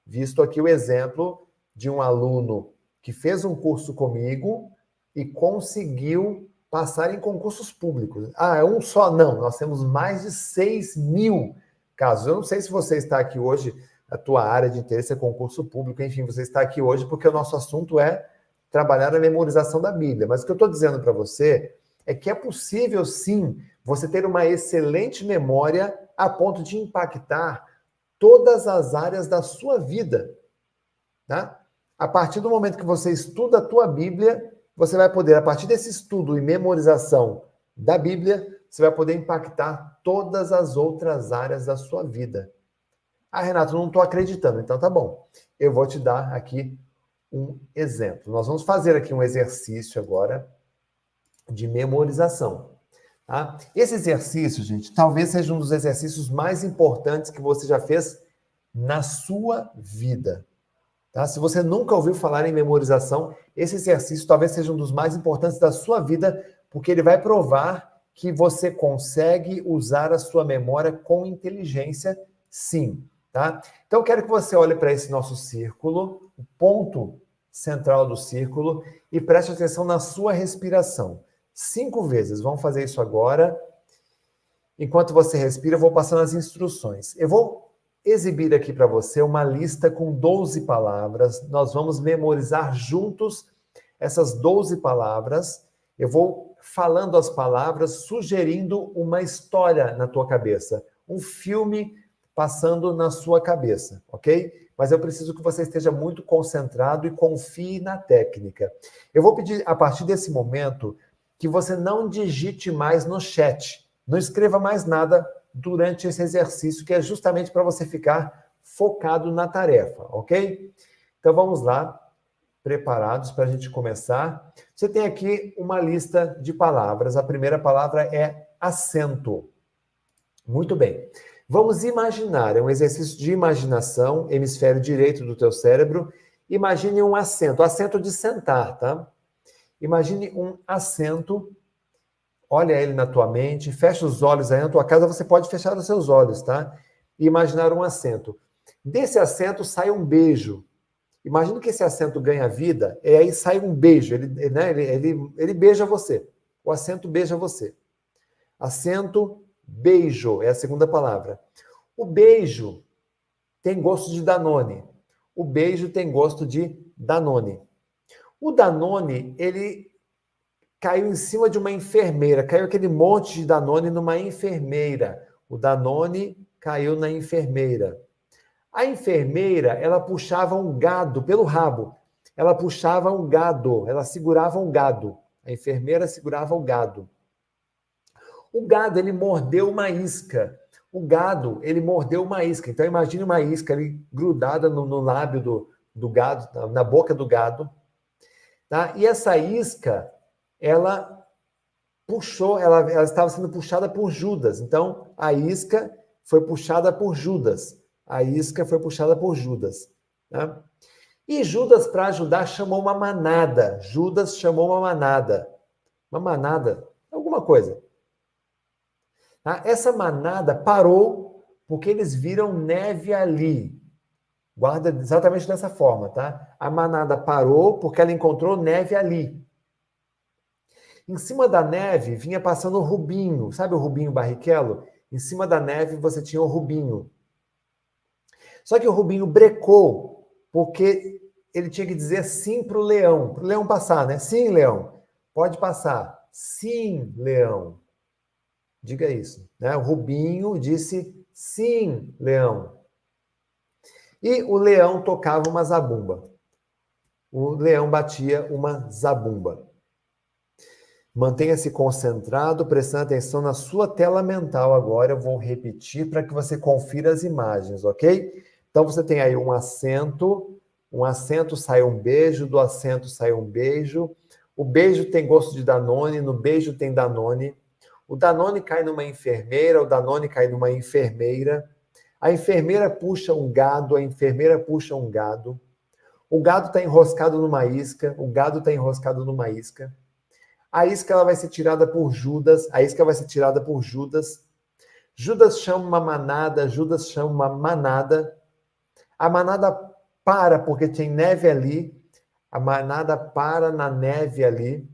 Visto aqui o exemplo de um aluno que fez um curso comigo e conseguiu passar em concursos públicos. Ah, é um só? Não, nós temos mais de 6.000 casos. Eu não sei se você está aqui hoje, a tua área de interesse é concurso público, enfim, você está aqui hoje porque o nosso assunto é trabalhar a memorização da Bíblia. Mas o que eu estou dizendo para você é que é possível, sim, você ter uma excelente memória a ponto de impactar todas as áreas da sua vida. Tá? A partir do momento que você estuda a tua Bíblia, você vai poder, a partir desse estudo e memorização da Bíblia, você vai poder impactar todas as outras áreas da sua vida. Ah, Renato, não estou acreditando. Então tá bom. Eu vou te dar aqui um exemplo. Nós vamos fazer aqui um exercício agora de memorização. Tá? Esse exercício, gente, talvez seja um dos exercícios mais importantes que você já fez na sua vida. Tá? Se você nunca ouviu falar em memorização, esse exercício talvez seja um dos mais importantes da sua vida, porque ele vai provar que você consegue usar a sua memória com inteligência, sim. Tá? Então, eu quero que você olhe para esse nosso círculo, o ponto central do círculo, e preste atenção na sua respiração. 5 vezes. Vamos fazer isso agora. Enquanto você respira, eu vou passando as instruções. Eu vou exibir aqui para você uma lista com 12 palavras. Nós vamos memorizar juntos essas 12 palavras. Eu vou falando as palavras, sugerindo uma história na tua cabeça. Um filme passando na sua cabeça, ok? Mas eu preciso que você esteja muito concentrado e confie na técnica. Eu vou pedir, a partir desse momento, que você não digite mais no chat. Não escreva mais nada durante esse exercício, que é justamente para você ficar focado na tarefa, ok? Então vamos lá, preparados para a gente começar. Você tem aqui uma lista de palavras. A primeira palavra é assento. Muito bem. Vamos imaginar, é um exercício de imaginação, hemisfério direito do teu cérebro. Imagine um assento, assento de sentar, tá? Imagine um assento, olha ele na tua mente, fecha os olhos aí na tua casa, você pode fechar os seus olhos, tá? E imaginar um assento. Desse assento sai um beijo. Imagina que esse assento ganha vida, e aí sai um beijo, ele beija você. O assento beija você. Assento, beijo, é a segunda palavra. O beijo tem gosto de Danone. O beijo tem gosto de Danone. O Danone, ele caiu em cima de uma enfermeira, caiu aquele monte de Danone numa enfermeira. O Danone caiu na enfermeira. A enfermeira, ela puxava um gado pelo rabo. Ela puxava um gado, ela segurava um gado. A enfermeira segurava o gado. O gado, ele mordeu uma isca. O gado, ele mordeu uma isca. Então, imagine uma isca ali grudada no lábio do gado, na boca do gado. Tá? E essa isca, ela puxou, ela estava sendo puxada por Judas. Então, a isca foi puxada por Judas. A isca foi puxada por Judas. Né? E Judas, para ajudar, chamou uma manada. Judas chamou uma manada. Uma manada, alguma coisa. Tá? Essa manada parou porque eles viram neve ali. Guarda exatamente dessa forma, tá? A manada parou porque ela encontrou neve ali. Em cima da neve vinha passando o Rubinho. Sabe o Rubinho Barrichello? Em cima da neve você tinha o Rubinho. Só que o Rubinho brecou porque ele tinha que dizer sim para o leão passar, né? Sim, leão, pode passar. Sim, leão. Diga isso. Né? O Rubinho disse sim, leão. E o leão tocava uma zabumba. O leão batia uma zabumba. Mantenha-se concentrado, prestando atenção na sua tela mental agora. Eu vou repetir para que você confira as imagens, ok? Então você tem aí um assento sai um beijo, do assento sai um beijo. O beijo tem gosto de Danone, no beijo tem Danone. O Danone cai numa enfermeira, o Danone cai numa enfermeira. A enfermeira puxa um gado, a enfermeira puxa um gado. O gado está enroscado numa isca, o gado está enroscado numa isca. A isca ela vai ser tirada por Judas, a isca vai ser tirada por Judas. Judas chama uma manada, Judas chama uma manada. A manada para porque tem neve ali. A manada para na neve ali.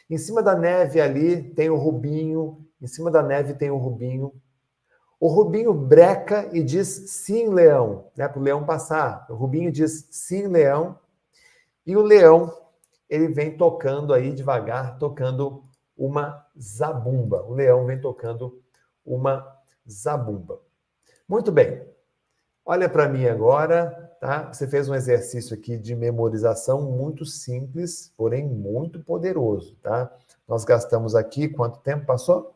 Em cima da neve ali tem o Rubinho. Em cima da neve tem o Rubinho. O Rubinho breca e diz sim, leão, né, para o leão passar. O Rubinho diz sim, leão. E o leão, ele vem tocando aí devagar, tocando uma zabumba. O leão vem tocando uma zabumba. Muito bem. Olha para mim agora, tá? Você fez um exercício aqui de memorização muito simples, porém muito poderoso, tá? Nós gastamos aqui, quanto tempo passou?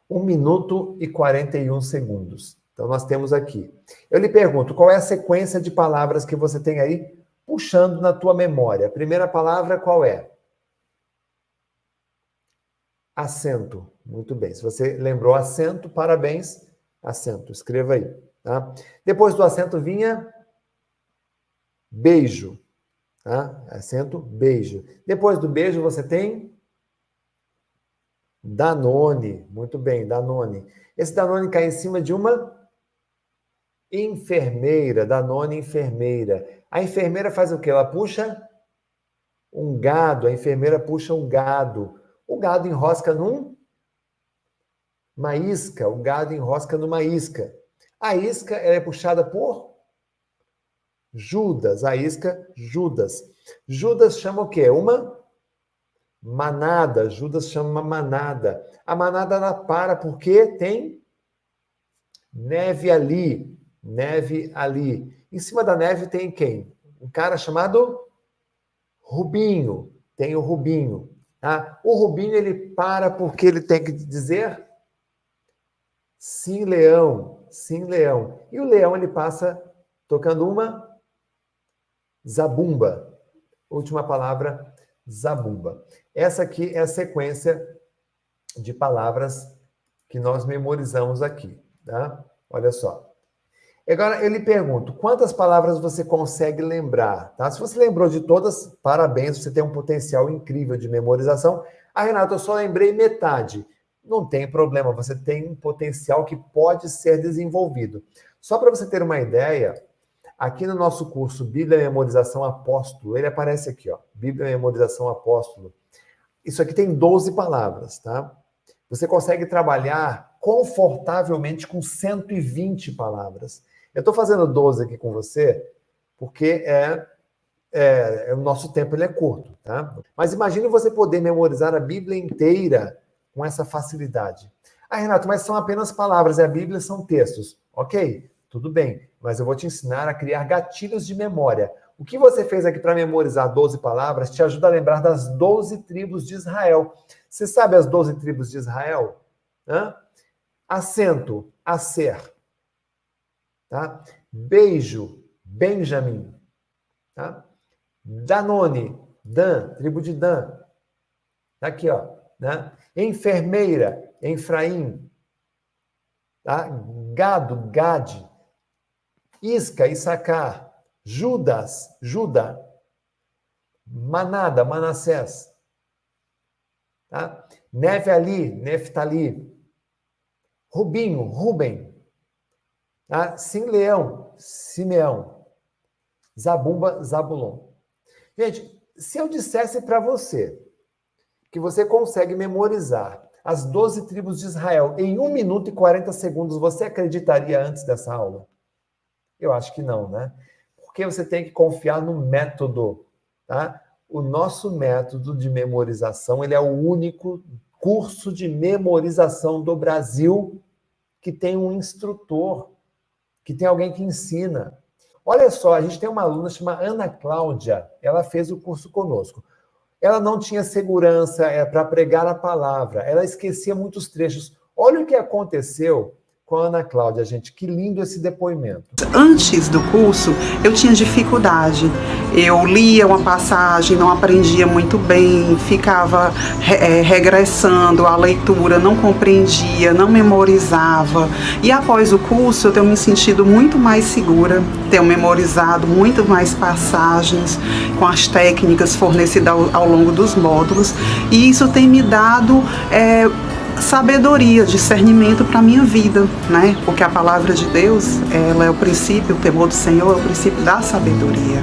1 minuto e 41 segundos. Então, nós temos aqui. Eu lhe pergunto, qual é a sequência de palavras que você tem aí puxando na tua memória? A primeira palavra qual é? Assento. Muito bem. Se você lembrou assento, parabéns. Assento. Escreva aí. Tá? Depois do assento vinha beijo. Tá? Assento, beijo. Depois do beijo você tem Danone. Muito bem, Danone. Esse Danone cai em cima de uma enfermeira. Danone, enfermeira. A enfermeira faz o quê? Ela puxa um gado. A enfermeira puxa um gado. O gado enrosca numa isca. O gado enrosca numa isca. A isca ela é puxada por Judas. A isca, Judas. Judas chama o quê? Uma manada. Judas chama uma manada. A manada ela para porque tem neve ali. Neve ali. Em cima da neve tem quem? Um cara chamado Rubinho. Tem o Rubinho. Tá? O Rubinho ele para porque ele tem que dizer sim, leão. Sim, leão. E o leão ele passa tocando uma zabumba. Última palavra, zabumba. Essa aqui é a sequência de palavras que nós memorizamos aqui, tá? Olha só. Agora eu lhe pergunto, quantas palavras você consegue lembrar, tá? Se você lembrou de todas, parabéns, você tem um potencial incrível de memorização. Ah, Renato, eu só lembrei metade. Não tem problema, você tem um potencial que pode ser desenvolvido. Só para você ter uma ideia, aqui no nosso curso Bíblia Memorização Apóstolo, ele aparece aqui, ó, Bíblia Memorização Apóstolo. Isso aqui tem 12 palavras, tá? Você consegue trabalhar confortavelmente com 120 palavras. Eu estou fazendo 12 aqui com você porque o nosso tempo ele é curto, tá? Mas imagine você poder memorizar a Bíblia inteira com essa facilidade. Ah, Renato, mas são apenas palavras, e a Bíblia são textos. Ok, tudo bem, mas eu vou te ensinar a criar gatilhos de memória. O que você fez aqui para memorizar 12 palavras te ajuda a lembrar das 12 tribos de Israel. Você sabe as 12 tribos de Israel? Hã? Assento, Aser. Tá? Beijo, Benjamim. Tá? Danone, Dan, tribo de Dan. Tá aqui, ó. Né? Enfermeira, Efraim. tá? Gado, Gade. Isca, Issacar. Judas, Judá. Manada, Manassés. Tá? Neftali, Neftali. Rubinho, Ruben. Tá? Simeão, Simeão. Zabumba, Zabulon. Gente, se eu dissesse para você que você consegue memorizar as 12 tribos de Israel em 1 minuto e 40 segundos, você acreditaria antes dessa aula? Eu acho que não, né? Porque você tem que confiar no método, tá? O nosso método de memorização, ele é o único curso de memorização do Brasil que tem um instrutor, que tem alguém que ensina. Olha só, a gente tem uma aluna chamada Ana Cláudia, ela fez o curso conosco. Ela não tinha segurança para pregar a palavra, ela esquecia muitos trechos. Olha o que aconteceu com a Ana Cláudia, gente, que lindo esse depoimento. Antes do curso, eu tinha dificuldade. Eu lia uma passagem, não aprendia muito bem, ficava regressando a leitura, não compreendia, não memorizava. E após o curso, eu tenho me sentido muito mais segura, tenho memorizado muito mais passagens com as técnicas fornecidas ao longo dos módulos. E isso tem me dado sabedoria, discernimento para a minha vida, né? Porque a palavra de Deus, ela é o princípio, o temor do Senhor é o princípio da sabedoria.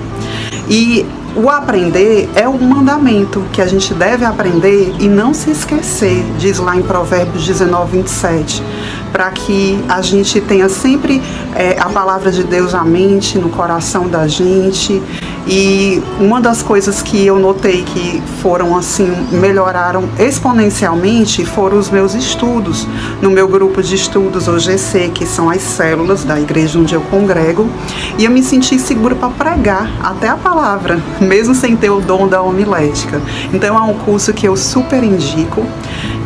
E o aprender é um mandamento que a gente deve aprender e não se esquecer, diz lá em Provérbios 19, 27, para que a gente tenha sempre a palavra de Deus à mente, no coração da gente. E uma das coisas que eu notei que foram assim, melhoraram exponencialmente, foram os meus estudos no meu grupo de estudos, o GC, que são as células da igreja onde eu congrego, e eu me senti segura para pregar até a palavra, mesmo sem ter o dom da homilética. Então é um curso que eu super indico,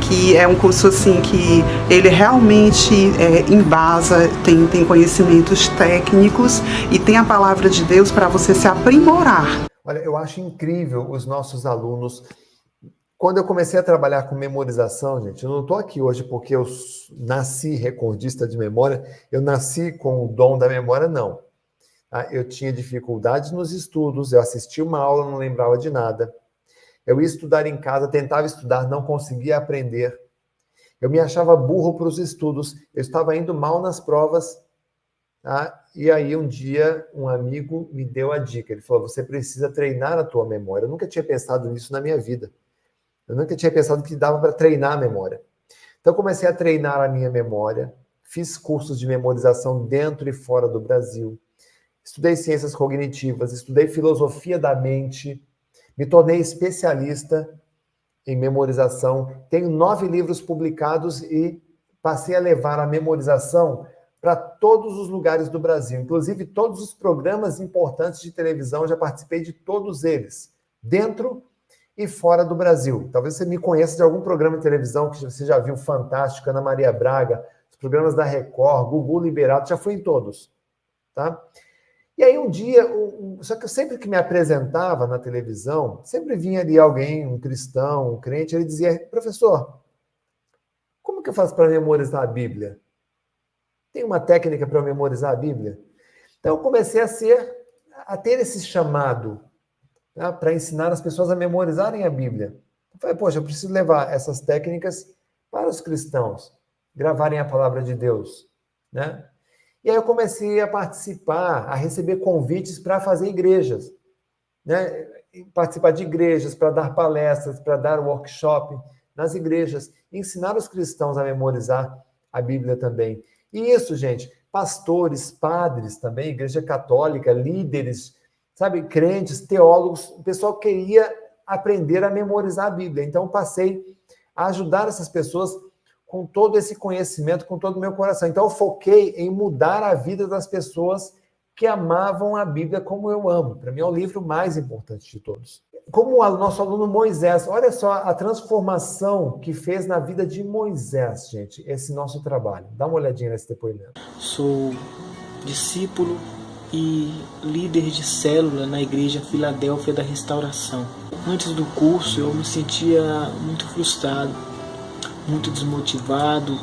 que é um curso assim que ele realmente embasa, tem conhecimentos técnicos e tem a palavra de Deus para você se aprimorar. Olha, eu acho incrível os nossos alunos. Quando eu comecei a trabalhar com memorização, gente, eu não estou aqui hoje porque eu nasci recordista de memória, eu nasci com o dom da memória, não. Eu tinha dificuldades nos estudos, eu assisti uma aula, não lembrava de nada. Eu ia estudar em casa, tentava estudar, não conseguia aprender. Eu me achava burro para os estudos, eu estava indo mal nas provas. Tá? E aí um dia um amigo me deu a dica, ele falou, você precisa treinar a tua memória. Eu nunca tinha pensado nisso na minha vida. Eu nunca tinha pensado que dava para treinar a memória. Então eu comecei a treinar a minha memória, fiz cursos de memorização dentro e fora do Brasil, estudei ciências cognitivas, estudei filosofia da mente, me tornei especialista em memorização, tenho 9 livros publicados e passei a levar a memorização para todos os lugares do Brasil, inclusive todos os programas importantes de televisão, eu já participei de todos eles, dentro e fora do Brasil. Talvez você me conheça de algum programa de televisão que você já viu, Fantástico, Ana Maria Braga, os programas da Record, Gugu Liberato, já fui em todos, tá? E aí um dia, só que eu sempre que me apresentava na televisão, sempre vinha ali alguém, um cristão, um crente, ele dizia, professor, como que eu faço para memorizar a Bíblia? Tem uma técnica para memorizar a Bíblia? Então eu comecei a ter esse chamado, tá, para ensinar as pessoas a memorizarem a Bíblia. Eu falei, poxa, eu preciso levar essas técnicas para os cristãos, gravarem a palavra de Deus, né? E aí eu comecei a participar, a receber convites para fazer igrejas, né? Participar de igrejas, para dar palestras, para dar workshop nas igrejas, ensinar os cristãos a memorizar a Bíblia também. E isso, gente, pastores, padres também, igreja católica, líderes, sabe, crentes, teólogos, o pessoal queria aprender a memorizar a Bíblia. Então, passei a ajudar essas pessoas com todo esse conhecimento, com todo o meu coração. Então, eu foquei em mudar a vida das pessoas que amavam a Bíblia como eu amo. Para mim, é o livro mais importante de todos. Como o nosso aluno Moisés, olha só a transformação que fez na vida de Moisés, gente, esse nosso trabalho. Dá uma olhadinha nesse depoimento. Sou discípulo e líder de célula na Igreja Filadélfia da Restauração. Antes do curso, eu me sentia muito frustrado, muito desmotivado,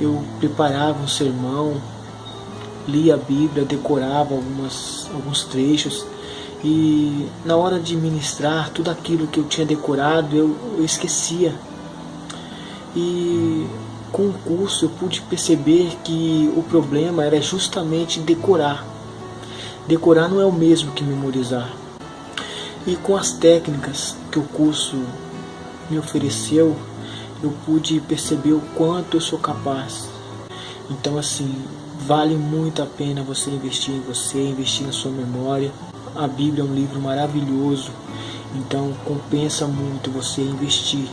eu preparava um sermão, lia a Bíblia, decorava alguns trechos, e na hora de ministrar tudo aquilo que eu tinha decorado eu esquecia. E com o curso eu pude perceber que o problema era justamente decorar. Decorar não é o mesmo que memorizar. E com as técnicas que o curso me ofereceu, eu pude perceber o quanto eu sou capaz. Então, assim, vale muito a pena você investir em você, investir na sua memória. A Bíblia é um livro maravilhoso, então compensa muito você investir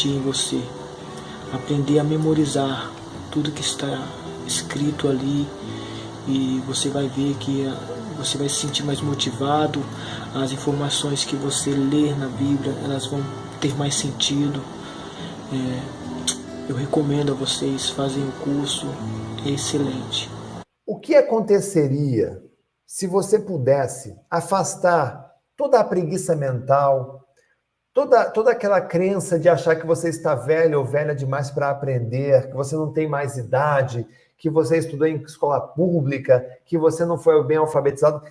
em você. Aprender a memorizar tudo que está escrito ali, e você vai ver que você vai se sentir mais motivado. As informações que você ler na Bíblia, elas vão ter mais sentido. Eu recomendo a vocês fazerem o curso, é excelente. O que aconteceria se você pudesse afastar toda a preguiça mental, toda aquela crença de achar que você está velho ou velha demais para aprender, que você não tem mais idade, que você estudou em escola pública, que você não foi bem alfabetizado?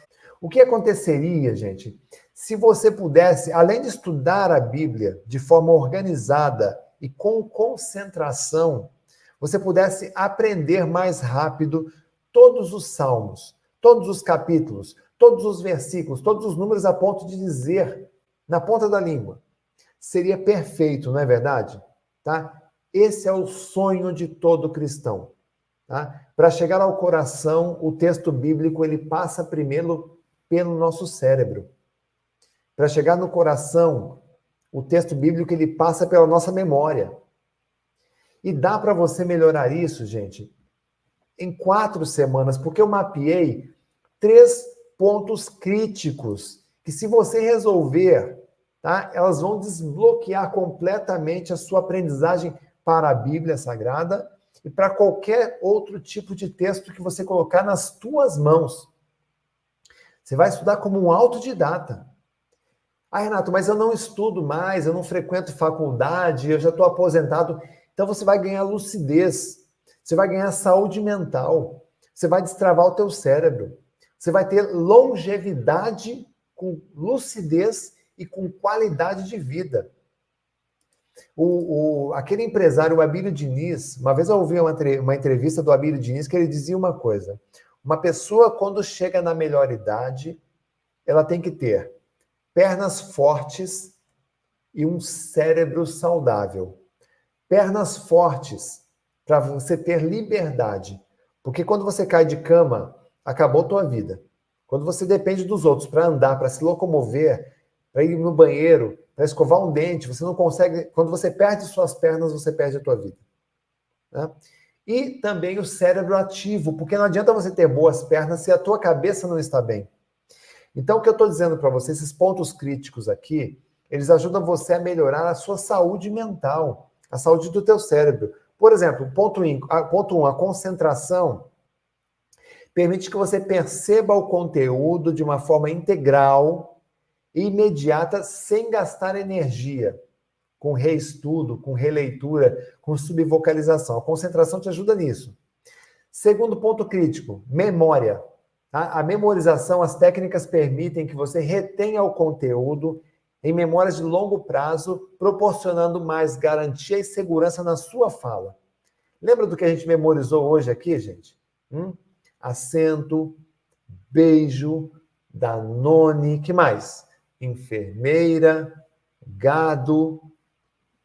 O que aconteceria, gente, se você pudesse, além de estudar a Bíblia de forma organizada e com concentração, você pudesse aprender mais rápido todos os salmos, todos os capítulos, todos os versículos, todos os números a ponto de dizer na ponta da língua? Seria perfeito, não é verdade? Tá? Esse é o sonho de todo cristão. Tá? Para chegar ao coração, o texto bíblico ele passa primeiro pelo nosso cérebro. Para chegar no coração, o texto bíblico ele passa pela nossa memória. E dá para você melhorar isso, gente, em 4 semanas, porque eu mapeei 3 pontos críticos que, se você resolver, tá, elas vão desbloquear completamente a sua aprendizagem para a Bíblia Sagrada e para qualquer outro tipo de texto que você colocar nas tuas mãos. Você vai estudar como um autodidata. Ah, Renato, mas eu não estudo mais, eu não frequento faculdade, eu já estou aposentado. Então você vai ganhar lucidez, você vai ganhar saúde mental, você vai destravar o teu cérebro, você vai ter longevidade com lucidez e com qualidade de vida. Aquele empresário, o Abílio Diniz, uma vez eu ouvi uma entrevista do Abílio Diniz que ele dizia uma coisa: uma pessoa, quando chega na melhor idade, ela tem que ter pernas fortes e um cérebro saudável. Pernas fortes para você ter liberdade. Porque quando você cai de cama, acabou a tua vida. Quando você depende dos outros para andar, para se locomover, para ir no banheiro, para escovar um dente, você não consegue. Quando você perde suas pernas, você perde a tua vida. Né? E também o cérebro ativo, porque não adianta você ter boas pernas se a tua cabeça não está bem. Então, o que eu estou dizendo para você, esses pontos críticos aqui, eles ajudam você a melhorar a sua saúde mental, a saúde do teu cérebro. Por exemplo, ponto 1, a concentração permite que você perceba o conteúdo de uma forma integral e imediata, sem gastar energia, com reestudo, com releitura, com subvocalização. A concentração te ajuda nisso. Segundo ponto crítico, memória. A memorização, as técnicas permitem que você retenha o conteúdo em memórias de longo prazo, proporcionando mais garantia e segurança na sua fala. Lembra do que a gente memorizou hoje aqui, gente? Acento, beijo, Danone, que mais? Enfermeira, gado,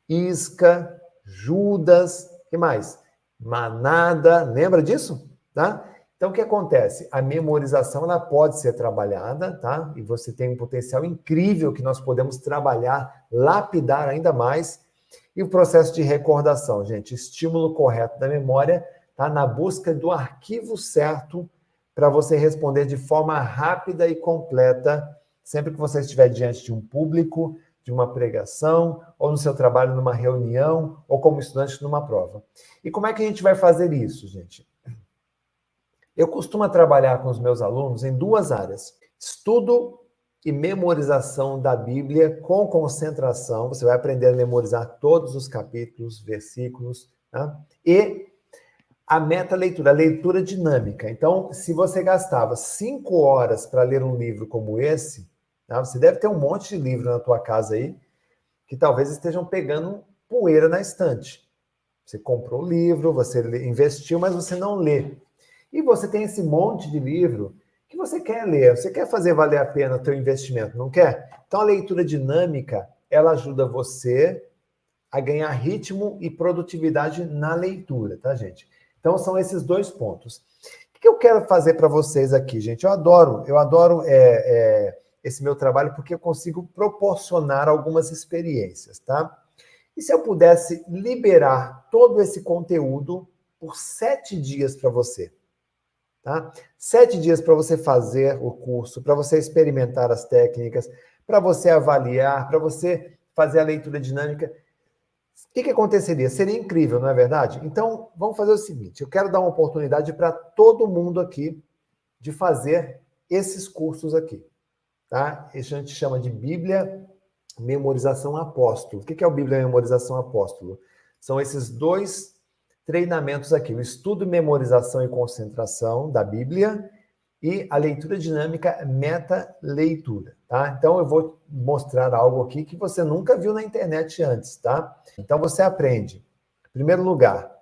isca, Judas, que mais? Manada, lembra disso? Tá? Então, o que acontece? A memorização ela pode ser trabalhada, tá? E você tem um potencial incrível que nós podemos trabalhar, lapidar ainda mais. E o processo de recordação, gente, estímulo correto da memória, tá? Na busca do arquivo certo para você responder de forma rápida e completa, sempre que você estiver diante de um público, de uma pregação, ou no seu trabalho numa reunião, ou como estudante numa prova. E como é que a gente vai fazer isso, gente? Eu costumo trabalhar com os meus alunos em 2 áreas: estudo e memorização da Bíblia com concentração. Você vai aprender a memorizar todos os capítulos, versículos, Tá? E a meta-leitura, a leitura dinâmica. Então, se você gastava 5 horas para ler um livro como esse, tá? Você deve ter um monte de livro na tua casa aí, que talvez estejam pegando poeira na estante. Você comprou o livro, você investiu, mas você não lê. E você tem esse monte de livro que você quer ler, você quer fazer valer a pena o teu investimento, não quer? Então, a leitura dinâmica, ela ajuda você a ganhar ritmo e produtividade na leitura, tá, gente? Então, são esses 2 pontos. O que eu quero fazer para vocês aqui, gente? Eu adoro esse meu trabalho porque eu consigo proporcionar algumas experiências, tá? E se eu pudesse liberar todo esse conteúdo por 7 dias para você? Tá? 7 dias para você fazer o curso, para você experimentar as técnicas, para você avaliar, para você fazer a leitura dinâmica. O que aconteceria? Seria incrível, não é verdade? Então, vamos fazer o seguinte, eu quero dar uma oportunidade para todo mundo aqui de fazer esses cursos aqui. Tá? Isso a gente chama de Bíblia Memorização Apóstolo. O que é o Bíblia Memorização Apóstolo? São esses 2 treinamentos aqui, o estudo, memorização e concentração da Bíblia e a leitura dinâmica meta-leitura, tá? Então, eu vou mostrar algo aqui que você nunca viu na internet antes, tá? Então, você aprende, em primeiro lugar,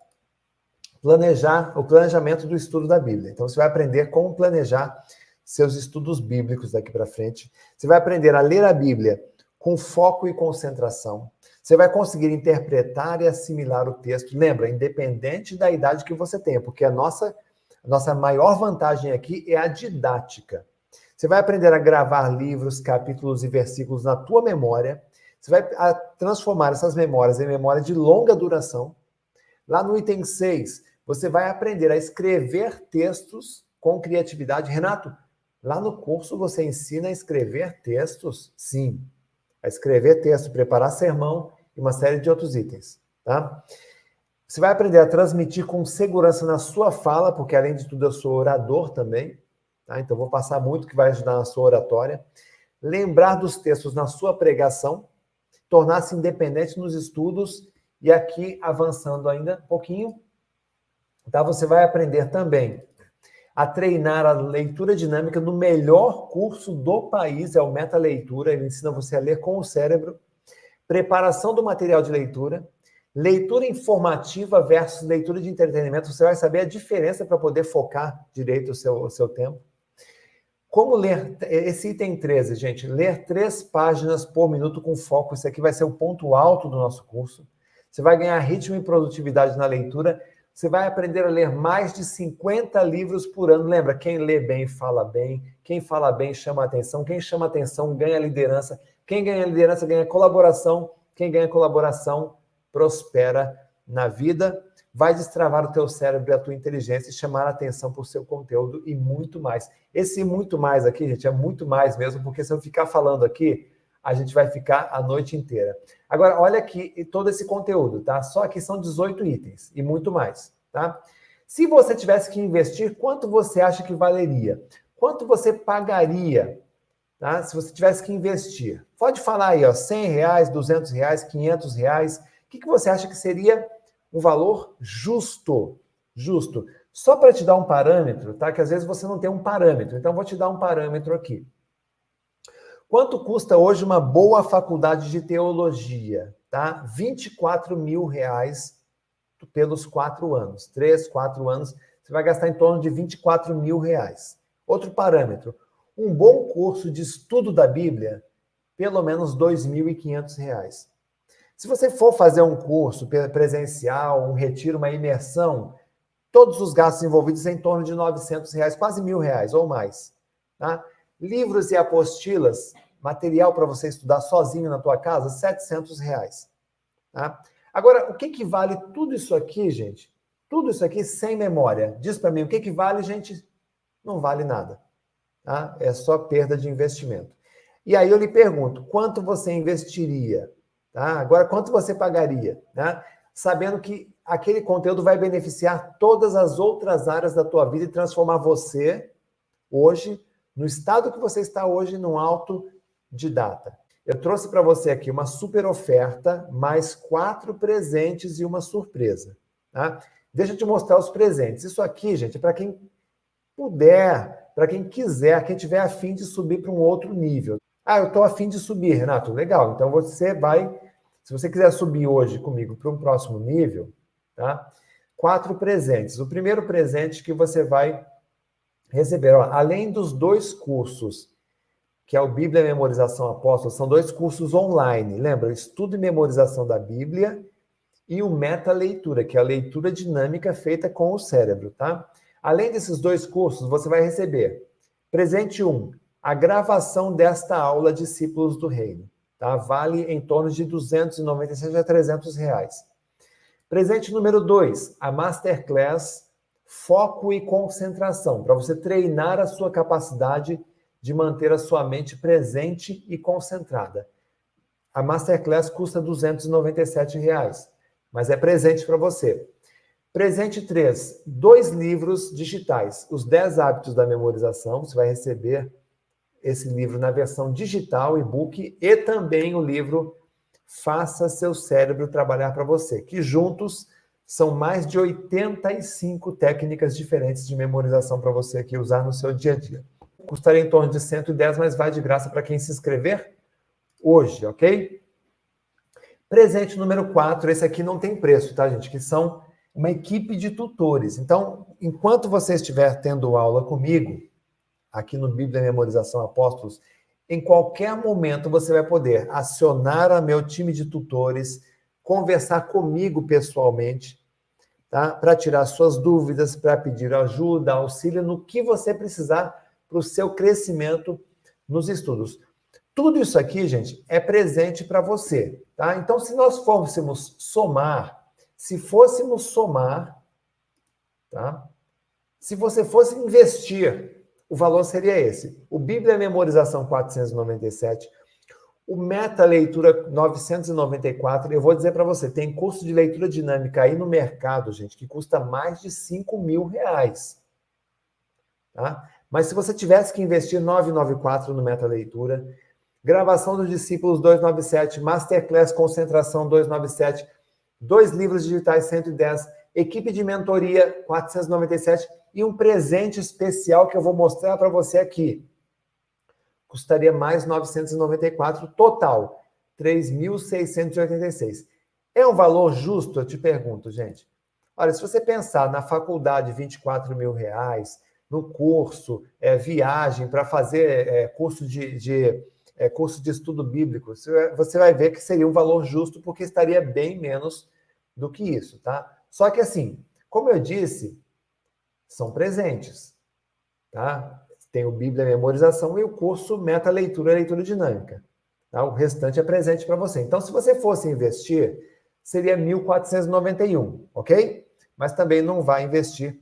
planejar o planejamento do estudo da Bíblia. Então, você vai aprender como planejar seus estudos bíblicos daqui para frente. Você vai aprender a ler a Bíblia com foco e concentração. Você vai conseguir interpretar e assimilar o texto. Lembra, independente da idade que você tenha, porque a nossa maior vantagem aqui é a didática. Você vai aprender a gravar livros, capítulos e versículos na tua memória. Você vai transformar essas memórias em memória de longa duração. Lá no item 6, você vai aprender a escrever textos com criatividade. Renato, lá no curso você ensina a escrever textos? Sim. A escrever texto, preparar sermão e uma série de outros itens, tá? Você vai aprender a transmitir com segurança na sua fala, porque além de tudo eu sou orador também, tá? Então vou passar muito que vai ajudar na sua oratória. Lembrar dos textos na sua pregação, tornar-se independente nos estudos e aqui avançando ainda um pouquinho, tá? Você vai aprender também a treinar a leitura dinâmica no melhor curso do país, é o Meta Leitura, ele ensina você a ler com o cérebro, preparação do material de leitura, leitura informativa versus leitura de entretenimento, você vai saber a diferença para poder focar direito o seu tempo. Como ler, esse item 13, gente, ler 3 páginas por minuto com foco, isso aqui vai ser o ponto alto do nosso curso. Você vai ganhar ritmo e produtividade na leitura, você vai aprender a ler mais de 50 livros por ano. Lembra, quem lê bem, fala bem. Quem fala bem, chama atenção. Quem chama atenção, ganha liderança. Quem ganha liderança, ganha colaboração. Quem ganha colaboração, prospera na vida. Vai destravar o teu cérebro e a tua inteligência e chamar a atenção por seu conteúdo e muito mais. Esse muito mais aqui, gente, é muito mais mesmo, porque se eu ficar falando aqui, a gente vai ficar a noite inteira. Agora, olha aqui todo esse conteúdo, tá? Só aqui são 18 itens e muito mais, tá? Se você tivesse que investir, quanto você acha que valeria? Quanto você pagaria, tá? Se você tivesse que investir. Pode falar aí, ó, R$100, R$200, R$500. O que você acha que seria um valor justo? Justo. Só para te dar um parâmetro, tá? Que às vezes você não tem um parâmetro. Então, vou te dar um parâmetro aqui. Quanto custa hoje uma boa faculdade de teologia? Tá? R$24 mil pelos 4 anos. 3, 4 anos, você vai gastar em torno de R$24 mil. Outro parâmetro, um bom curso de estudo da Bíblia, pelo menos R$2.500. Se você for fazer um curso presencial, um retiro, uma imersão, todos os gastos envolvidos em torno de R$900, quase R$1.000 ou mais. Tá? Livros e apostilas, material para você estudar sozinho na tua casa, R$700. Tá? Agora, o que vale tudo isso aqui, gente? Tudo isso aqui sem memória. Diz para mim, o que vale, gente? Não vale nada. Tá? É só perda de investimento. E aí eu lhe pergunto, quanto você investiria? Tá? Agora, quanto você pagaria? Tá? Sabendo que aquele conteúdo vai beneficiar todas as outras áreas da tua vida e transformar você, hoje, no estado que você está hoje, num autodidata. Eu trouxe para você aqui uma super oferta, mais 4 presentes e uma surpresa. tá? Deixa eu te mostrar os presentes. Isso aqui, gente, é para quem puder, para quem quiser, quem tiver a fim de subir para um outro nível. Ah, eu estou a fim de subir, Renato. Legal. Então você vai, se você quiser subir hoje comigo para um próximo nível, tá? 4 presentes. O primeiro presente que você vai receber, ó, além dos 2 cursos, que é o Bíblia e Memorização Apóstolos, são 2 cursos online. Lembra? Estudo e memorização da Bíblia e o meta-leitura, que é a leitura dinâmica feita com o cérebro, tá? Além desses 2 cursos, você vai receber presente 1, a gravação desta aula Discípulos do Reino, tá? Vale em torno de R$ 297 a R$ 300 reais. Presente número 2, a Masterclass Foco e Concentração, para você treinar a sua capacidade de manter a sua mente presente e concentrada. A Masterclass custa R$ 297 reais, mas é presente para você. Presente 3, 2 livros digitais, Os 10 Hábitos da Memorização, você vai receber esse livro na versão digital, e-book, e também o livro Faça Seu Cérebro Trabalhar para Você, que juntos são mais de 85 técnicas diferentes de memorização para você aqui usar no seu dia a dia. Custaria em torno de 110, mas vai de graça para quem se inscrever hoje, ok? Presente número 4, esse aqui não tem preço, tá, gente? Que são uma equipe de tutores. Então, enquanto você estiver tendo aula comigo, aqui no Bíblia e Memorização Apóstolos, em qualquer momento você vai poder acionar o meu time de tutores, conversar comigo pessoalmente, tá? Para tirar suas dúvidas, para pedir ajuda, auxílio, no que você precisar para o seu crescimento nos estudos. Tudo isso aqui, gente, é presente para você, tá? Então, se nós fôssemos somar, tá? Se você fosse investir, o valor seria esse. O Bíblia Memorização 497, o Meta Leitura 994, eu vou dizer para você, tem curso de leitura dinâmica aí no mercado, gente, que custa mais de R$5.000, tá? Mas se você tivesse que investir 994 no Meta Leitura, gravação dos discípulos 297, Masterclass Concentração 297, 2 livros digitais 110, equipe de mentoria 497 e um presente especial que eu vou mostrar para você aqui. Custaria mais 994, total, 3.686. É um valor justo, eu te pergunto, gente? Olha, se você pensar na faculdade, R$24.000, no curso, viagem para fazer curso de estudo bíblico, você vai ver que seria um valor justo, porque estaria bem menos do que isso, tá? Só que assim, como eu disse, são presentes, tá? Tem o Bíblia Memorização e o curso Meta Leitura e Leitura Dinâmica, tá? O restante é presente para você. Então, se você fosse investir, seria 1.491, ok? Mas também não vai investir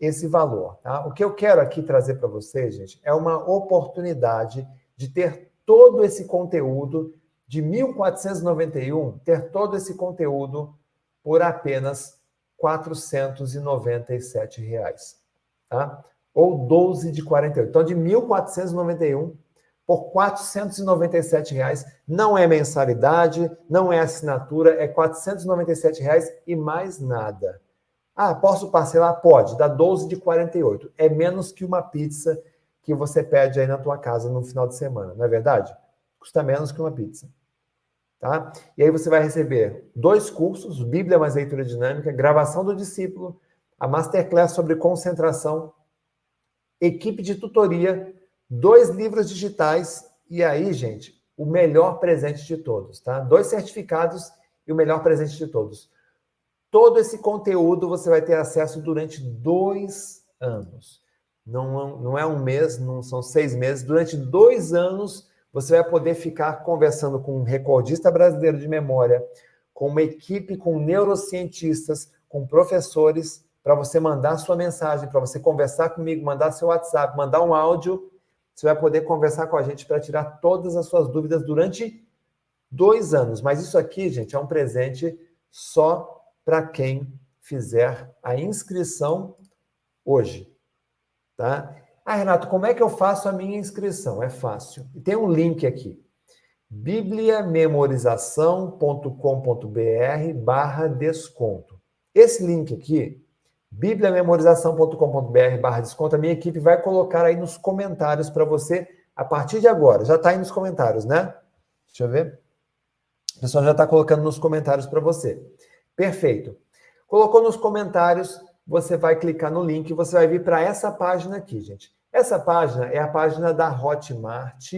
esse valor, tá? O que eu quero aqui trazer para vocês, gente, é uma oportunidade de ter todo esse conteúdo de 1.491, ter todo esse conteúdo por apenas R$497, tá? Ou 12 de 48. Então, de 1.491 por R$497, não é mensalidade, não é assinatura, é R$497 e mais nada. Ah, posso parcelar? Pode, dá 12 de 48. É menos que uma pizza que você pede aí na tua casa no final de semana, não é verdade? Custa menos que uma pizza. Tá? E aí você vai receber 2 cursos, Bíblia mais Leitura Dinâmica, gravação do discípulo, a Masterclass sobre concentração, equipe de tutoria, 2 livros digitais e aí, gente, o melhor presente de todos, tá? 2 certificados e o melhor presente de todos. Todo esse conteúdo você vai ter acesso durante 2 anos. Não é um mês, não são 6 meses. Durante 2 anos, você vai poder ficar conversando com um recordista brasileiro de memória, com uma equipe, com neurocientistas, com professores, para você mandar sua mensagem, para você conversar comigo, mandar seu WhatsApp, mandar um áudio. Você vai poder conversar com a gente para tirar todas as suas dúvidas durante 2 anos. Mas isso aqui, gente, é um presente só para quem fizer a inscrição hoje, tá? Ah, Renato, como é que eu faço a minha inscrição? É fácil. E tem um link aqui, bibliamemorização.com.br/desconto. Esse link aqui, bibliamemorização.com.br/desconto, a minha equipe vai colocar aí nos comentários para você a partir de agora. Já está aí nos comentários, né? Deixa eu ver. O pessoal já está colocando nos comentários para você. Perfeito. Colocou nos comentários, você vai clicar no link e você vai vir para essa página aqui, gente. Essa página é a página da Hotmart,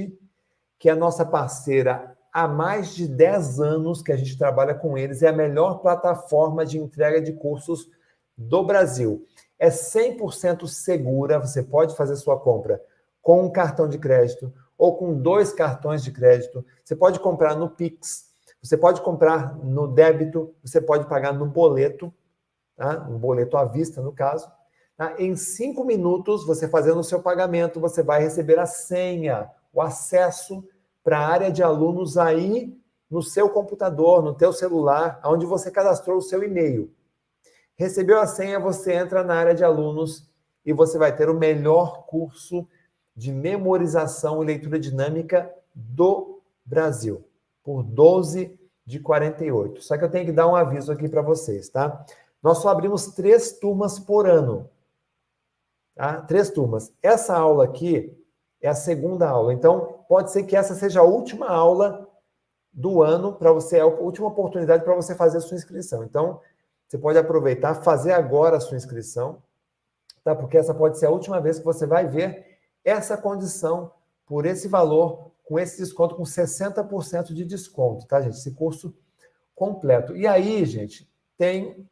que é a nossa parceira há mais de 10 anos que a gente trabalha com eles. É a melhor plataforma de entrega de cursos do Brasil. É 100% segura, você pode fazer sua compra com um cartão de crédito ou com 2 cartões de crédito. Você pode comprar no Pix, você pode comprar no débito, você pode pagar no boleto, tá? Um boleto à vista, no caso. Tá? Em 5 minutos, você fazendo o seu pagamento, você vai receber a senha, o acesso para a área de alunos aí no seu computador, no teu celular, onde você cadastrou o seu e-mail. Recebeu a senha, você entra na área de alunos e você vai ter o melhor curso de memorização e leitura dinâmica do Brasil, por 12 de 48. Só que eu tenho que dar um aviso aqui para vocês, tá? Nós só abrimos 3 turmas por ano, tá? 3 turmas. Essa aula aqui é a segunda aula, então pode ser que essa seja a última aula do ano para você, é a última oportunidade para você fazer a sua inscrição. Então, você pode aproveitar, fazer agora a sua inscrição, tá? Porque essa pode ser a última vez que você vai ver essa condição por esse valor, com esse desconto, com 60% de desconto, tá, gente? Esse curso completo. E aí, gente, tem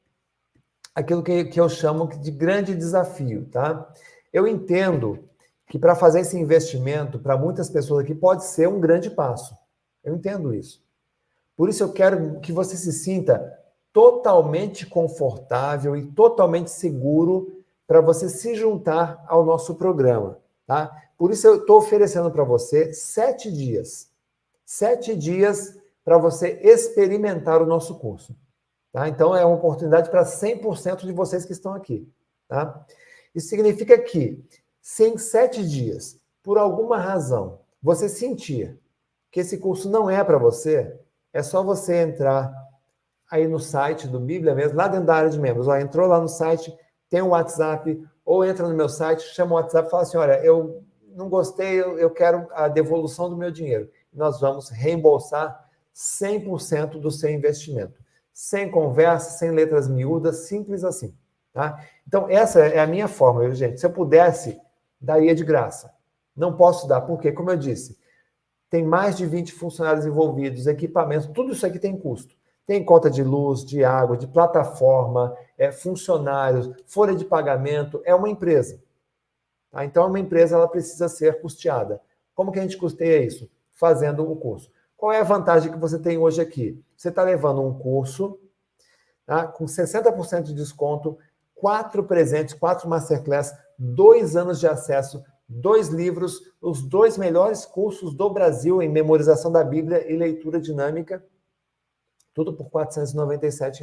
aquilo que eu chamo de grande desafio, tá? Eu entendo que para fazer esse investimento, para muitas pessoas aqui, pode ser um grande passo. Eu entendo isso. Por isso eu quero que você se sinta totalmente confortável e totalmente seguro para você se juntar ao nosso programa, tá? Por isso eu estou oferecendo para você 7 dias. 7 dias para você experimentar o nosso curso. Tá? Então, é uma oportunidade para 100% de vocês que estão aqui. Tá? Isso significa que, se em 7 dias, por alguma razão, você sentir que esse curso não é para você, é só você entrar aí no site do Bíblia mesmo, lá dentro da área de membros. Ó, entrou lá no site, tem um WhatsApp, ou entra no meu site, chama o WhatsApp e fala assim, olha, eu não gostei, eu quero a devolução do meu dinheiro. Nós vamos reembolsar 100% do seu investimento. Sem conversa, sem letras miúdas, simples assim. Tá? Então, essa é a minha forma, viu, gente? Se eu pudesse, daria de graça. Não posso dar, porque, como eu disse, tem mais de 20 funcionários envolvidos, equipamentos, tudo isso aqui tem custo. Tem conta de luz, de água, de plataforma, funcionários, folha de pagamento, é uma empresa. Tá? Então, uma empresa ela precisa ser custeada. Como que a gente custeia isso? Fazendo o curso. Qual é a vantagem que você tem hoje aqui? Você está levando um curso, tá, com 60% de desconto, 4 presentes, 4 masterclass, 2 anos de acesso, 2 livros, os 2 melhores cursos do Brasil em memorização da Bíblia e leitura dinâmica, tudo por R$ 497.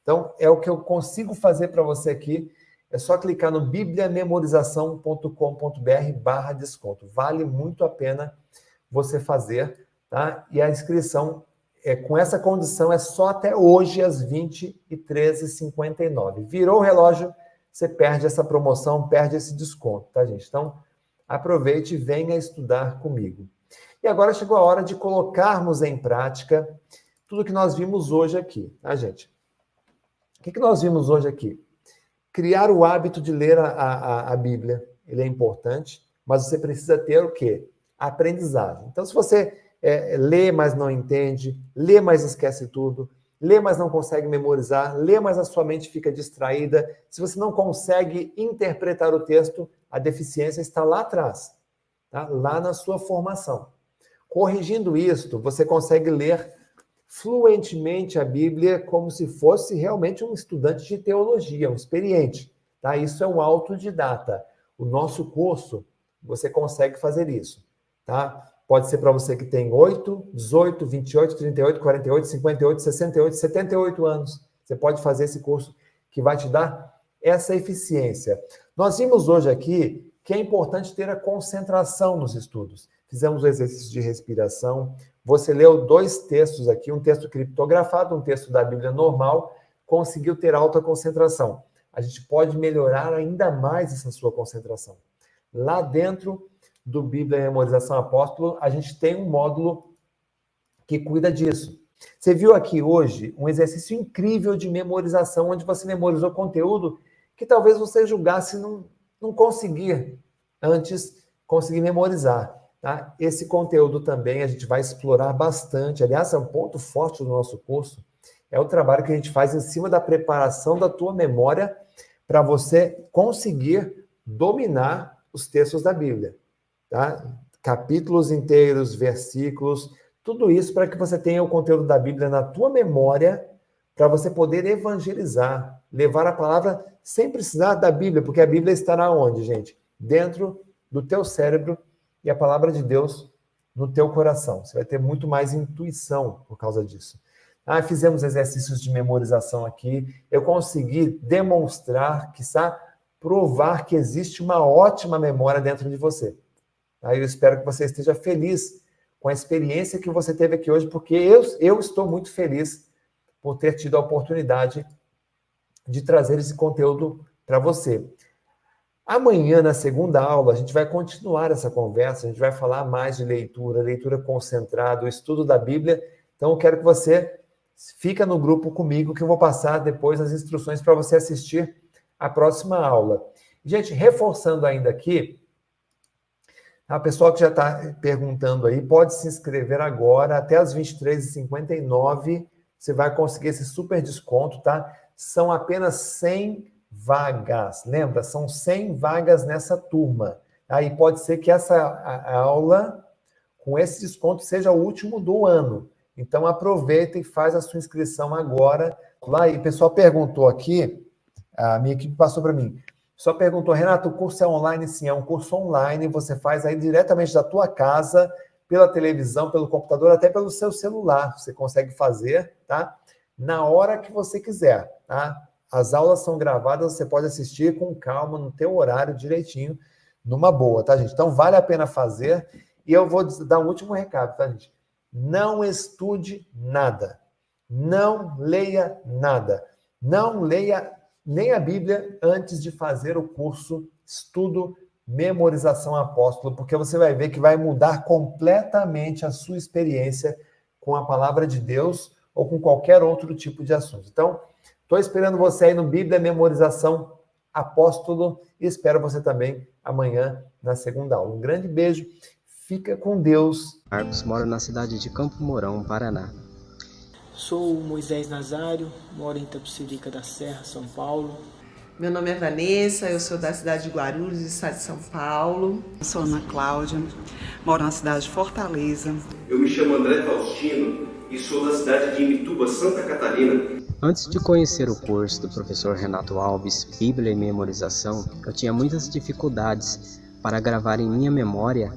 Então, é o que eu consigo fazer para você aqui. É só clicar no bibliamemorização.com.br/desconto. Vale muito a pena você fazer, tá? E a inscrição, com essa condição, é só até hoje, às 20h13h59. Virou o relógio, você perde essa promoção, perde esse desconto, tá, gente? Então, aproveite e venha estudar comigo. E agora chegou a hora de colocarmos em prática tudo que nós vimos hoje aqui, tá, gente? O que nós vimos hoje aqui? Criar o hábito de ler a Bíblia. Ele é importante, mas você precisa ter o quê? Aprendizagem. Então, se você lê, mas não entende, lê, mas esquece tudo, lê, mas não consegue memorizar, lê, mas a sua mente fica distraída, se você não consegue interpretar o texto, a deficiência está lá atrás, tá? Lá na sua formação. Corrigindo isto, você consegue ler fluentemente a Bíblia como se fosse realmente um estudante de teologia, um experiente. Tá? Isso é um autodidata. O nosso curso, você consegue fazer isso. Tá? Pode ser para você que tem 8, 18, 28, 38, 48, 58, 68, 78 anos. Você pode fazer esse curso que vai te dar essa eficiência. Nós vimos hoje aqui que é importante ter a concentração nos estudos. Fizemos o exercício de respiração. Você leu 2 textos aqui, um texto criptografado, um texto da Bíblia normal, conseguiu ter alta concentração. A gente pode melhorar ainda mais essa sua concentração. Lá dentro do Bíblia e Memorização Apóstolo, a gente tem um módulo que cuida disso. Você viu aqui hoje um exercício incrível de memorização, onde você memorizou conteúdo que talvez você julgasse não conseguir antes conseguir memorizar. Tá? Esse conteúdo também a gente vai explorar bastante. Aliás, é um ponto forte do nosso curso. É o trabalho que a gente faz em cima da preparação da tua memória para você conseguir dominar os textos da Bíblia. Tá? Capítulos inteiros, versículos, tudo isso para que você tenha o conteúdo da Bíblia na tua memória, para você poder evangelizar, levar a palavra sem precisar da Bíblia, porque a Bíblia estará onde, gente? Dentro do teu cérebro e a palavra de Deus no teu coração. Você vai ter muito mais intuição por causa disso. Fizemos exercícios de memorização aqui. Eu consegui demonstrar, quiçá, provar que existe uma ótima memória dentro de você. Eu espero que você esteja feliz com a experiência que você teve aqui hoje, porque eu estou muito feliz por ter tido a oportunidade de trazer esse conteúdo para você. Amanhã, na segunda aula, a gente vai continuar essa conversa, a gente vai falar mais de leitura concentrada, o estudo da Bíblia. Então, eu quero que você fique no grupo comigo, que eu vou passar depois as instruções para você assistir a próxima aula. Gente, reforçando ainda aqui, a pessoa que já está perguntando aí, pode se inscrever agora, até as 23h59, você vai conseguir esse super desconto, tá? São apenas 100 vagas, lembra? São 100 vagas nessa turma. Aí pode ser que essa aula, com esse desconto, seja o último do ano. Então aproveita e faz a sua inscrição agora. Lá, e o pessoal perguntou aqui, a minha equipe passou para mim, só perguntou, Renato, o curso é online? Sim, é um curso online, você faz aí diretamente da tua casa, pela televisão, pelo computador, até pelo seu celular, você consegue fazer, tá? Na hora que você quiser, tá? As aulas são gravadas, você pode assistir com calma, no teu horário, direitinho, numa boa, tá, gente? Então, vale a pena fazer. E eu vou dar um último recado, tá, gente? Não estude nada. Não leia nada. Não leia nem a Bíblia antes de fazer o curso Estudo Memorização Apóstolo, porque você vai ver que vai mudar completamente a sua experiência com a palavra de Deus ou com qualquer outro tipo de assunto. Então, estou esperando você aí no Bíblia Memorização Apóstolo e espero você também amanhã na segunda aula. Um grande beijo, fica com Deus. Marcos mora na cidade de Campo Mourão, Paraná. Sou Moisés Nazário, moro em Itapecerica da Serra, São Paulo. Meu nome é Vanessa, eu sou da cidade de Guarulhos, estado de São Paulo. Eu sou Ana Cláudia, moro na cidade de Fortaleza. Eu me chamo André Faustino e sou da cidade de Imbituba, Santa Catarina. Antes de conhecer o curso do professor Renato Alves, Bíblia e Memorização, eu tinha muitas dificuldades para gravar em minha memória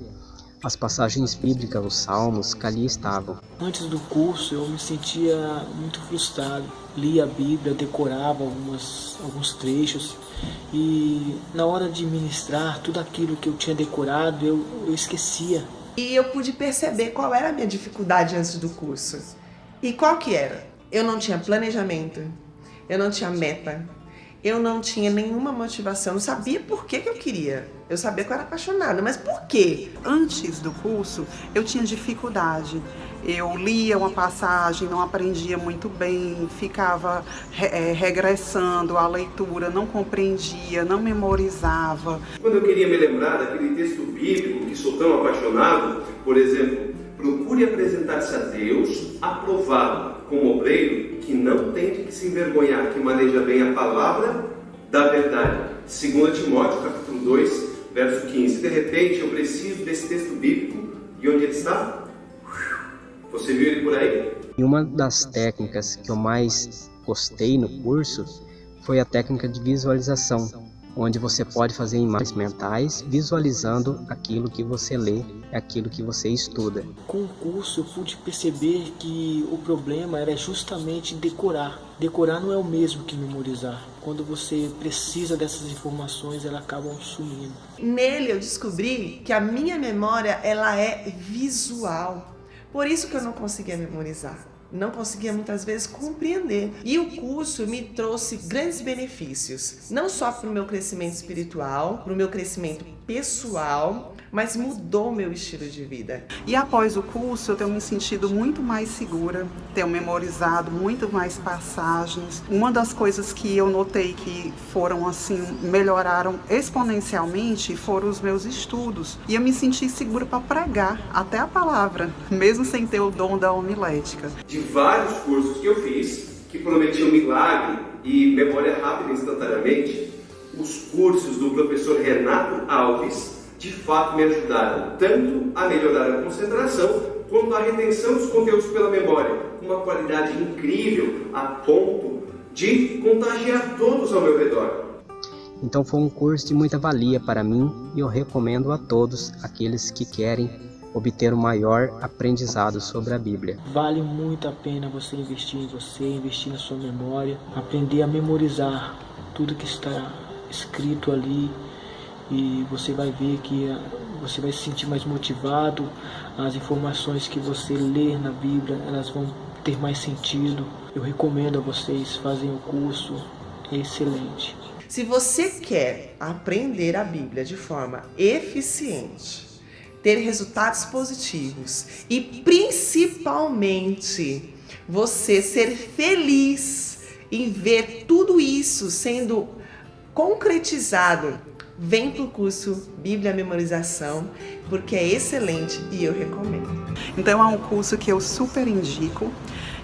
as passagens bíblicas, os salmos que ali estavam. Antes do curso eu me sentia muito frustrado. Lia a Bíblia, decorava alguns trechos e na hora de ministrar tudo aquilo que eu tinha decorado eu esquecia. E eu pude perceber qual era a minha dificuldade antes do curso. E qual que era? Eu não tinha planejamento, eu não tinha meta, eu não tinha nenhuma motivação, não sabia por que eu queria. Eu sabia que eu era apaixonada, mas por quê? Antes do curso, eu tinha dificuldade. Eu lia uma passagem, não aprendia muito bem, ficava regressando à leitura, não compreendia, não memorizava. Quando eu queria me lembrar daquele texto bíblico que sou tão apaixonado, por exemplo, procure apresentar-se a Deus aprovado como obreiro que não tem de que se envergonhar, que maneja bem a palavra da verdade. 2 Timóteo, capítulo 2, verso 15. De repente, eu preciso desse texto bíblico. E onde ele está? Você viu ele por aí? E uma das técnicas que eu mais gostei no curso foi a técnica de visualização, onde você pode fazer imagens mentais visualizando aquilo que você lê, aquilo que você estuda. Com o curso eu pude perceber que o problema era justamente decorar. Decorar não é o mesmo que memorizar. Quando você precisa dessas informações, elas acabam sumindo. Nele eu descobri que a minha memória ela é visual. Por isso que eu não conseguia memorizar. não conseguia muitas vezes compreender. E o curso me trouxe grandes benefícios, não só para o meu crescimento espiritual, para o meu crescimento pessoal, mas mudou meu estilo de vida. E após o curso eu tenho me sentido muito mais segura, tenho memorizado muito mais passagens. Uma das coisas que eu notei que foram assim, melhoraram exponencialmente foram os meus estudos. E eu me senti segura para pregar até a palavra, mesmo sem ter o dom da homilética. De vários cursos que eu fiz, que prometiam milagre e memória rápida instantaneamente, os cursos do professor Renato Alves de fato me ajudaram tanto a melhorar a concentração quanto a retenção dos conteúdos pela memória, com uma qualidade incrível a ponto de contagiar todos ao meu redor. Então foi um curso de muita valia para mim e eu recomendo a todos aqueles que querem obter o maior aprendizado sobre a Bíblia. Vale muito a pena você investir em você, investir na sua memória, aprender a memorizar tudo que está escrito ali. E você vai ver que você vai se sentir mais motivado, as informações que você lê na Bíblia, elas vão ter mais sentido. Eu recomendo a vocês fazerem o curso, é excelente. Se você quer aprender a Bíblia de forma eficiente, ter resultados positivos e principalmente você ser feliz em ver tudo isso sendo concretizado, vem para o curso Bíblia Memorização, porque é excelente e eu recomendo. Então é um curso que eu super indico,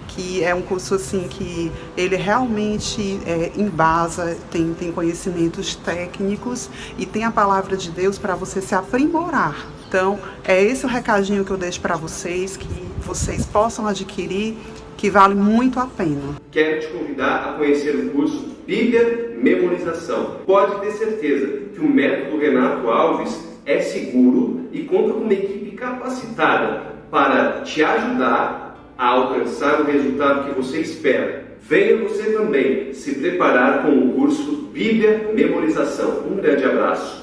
que é um curso assim que ele realmente embasa, tem conhecimentos técnicos e tem a palavra de Deus para você se aprimorar. Então é esse o recadinho que eu deixo para vocês, que vocês possam adquirir, que vale muito a pena. Quero te convidar a conhecer o curso Bíblia Memorização. Pode ter certeza que o método Renato Alves é seguro e conta com uma equipe capacitada para te ajudar a alcançar o resultado que você espera. Venha você também se preparar com o curso Bíblia Memorização. Um grande abraço.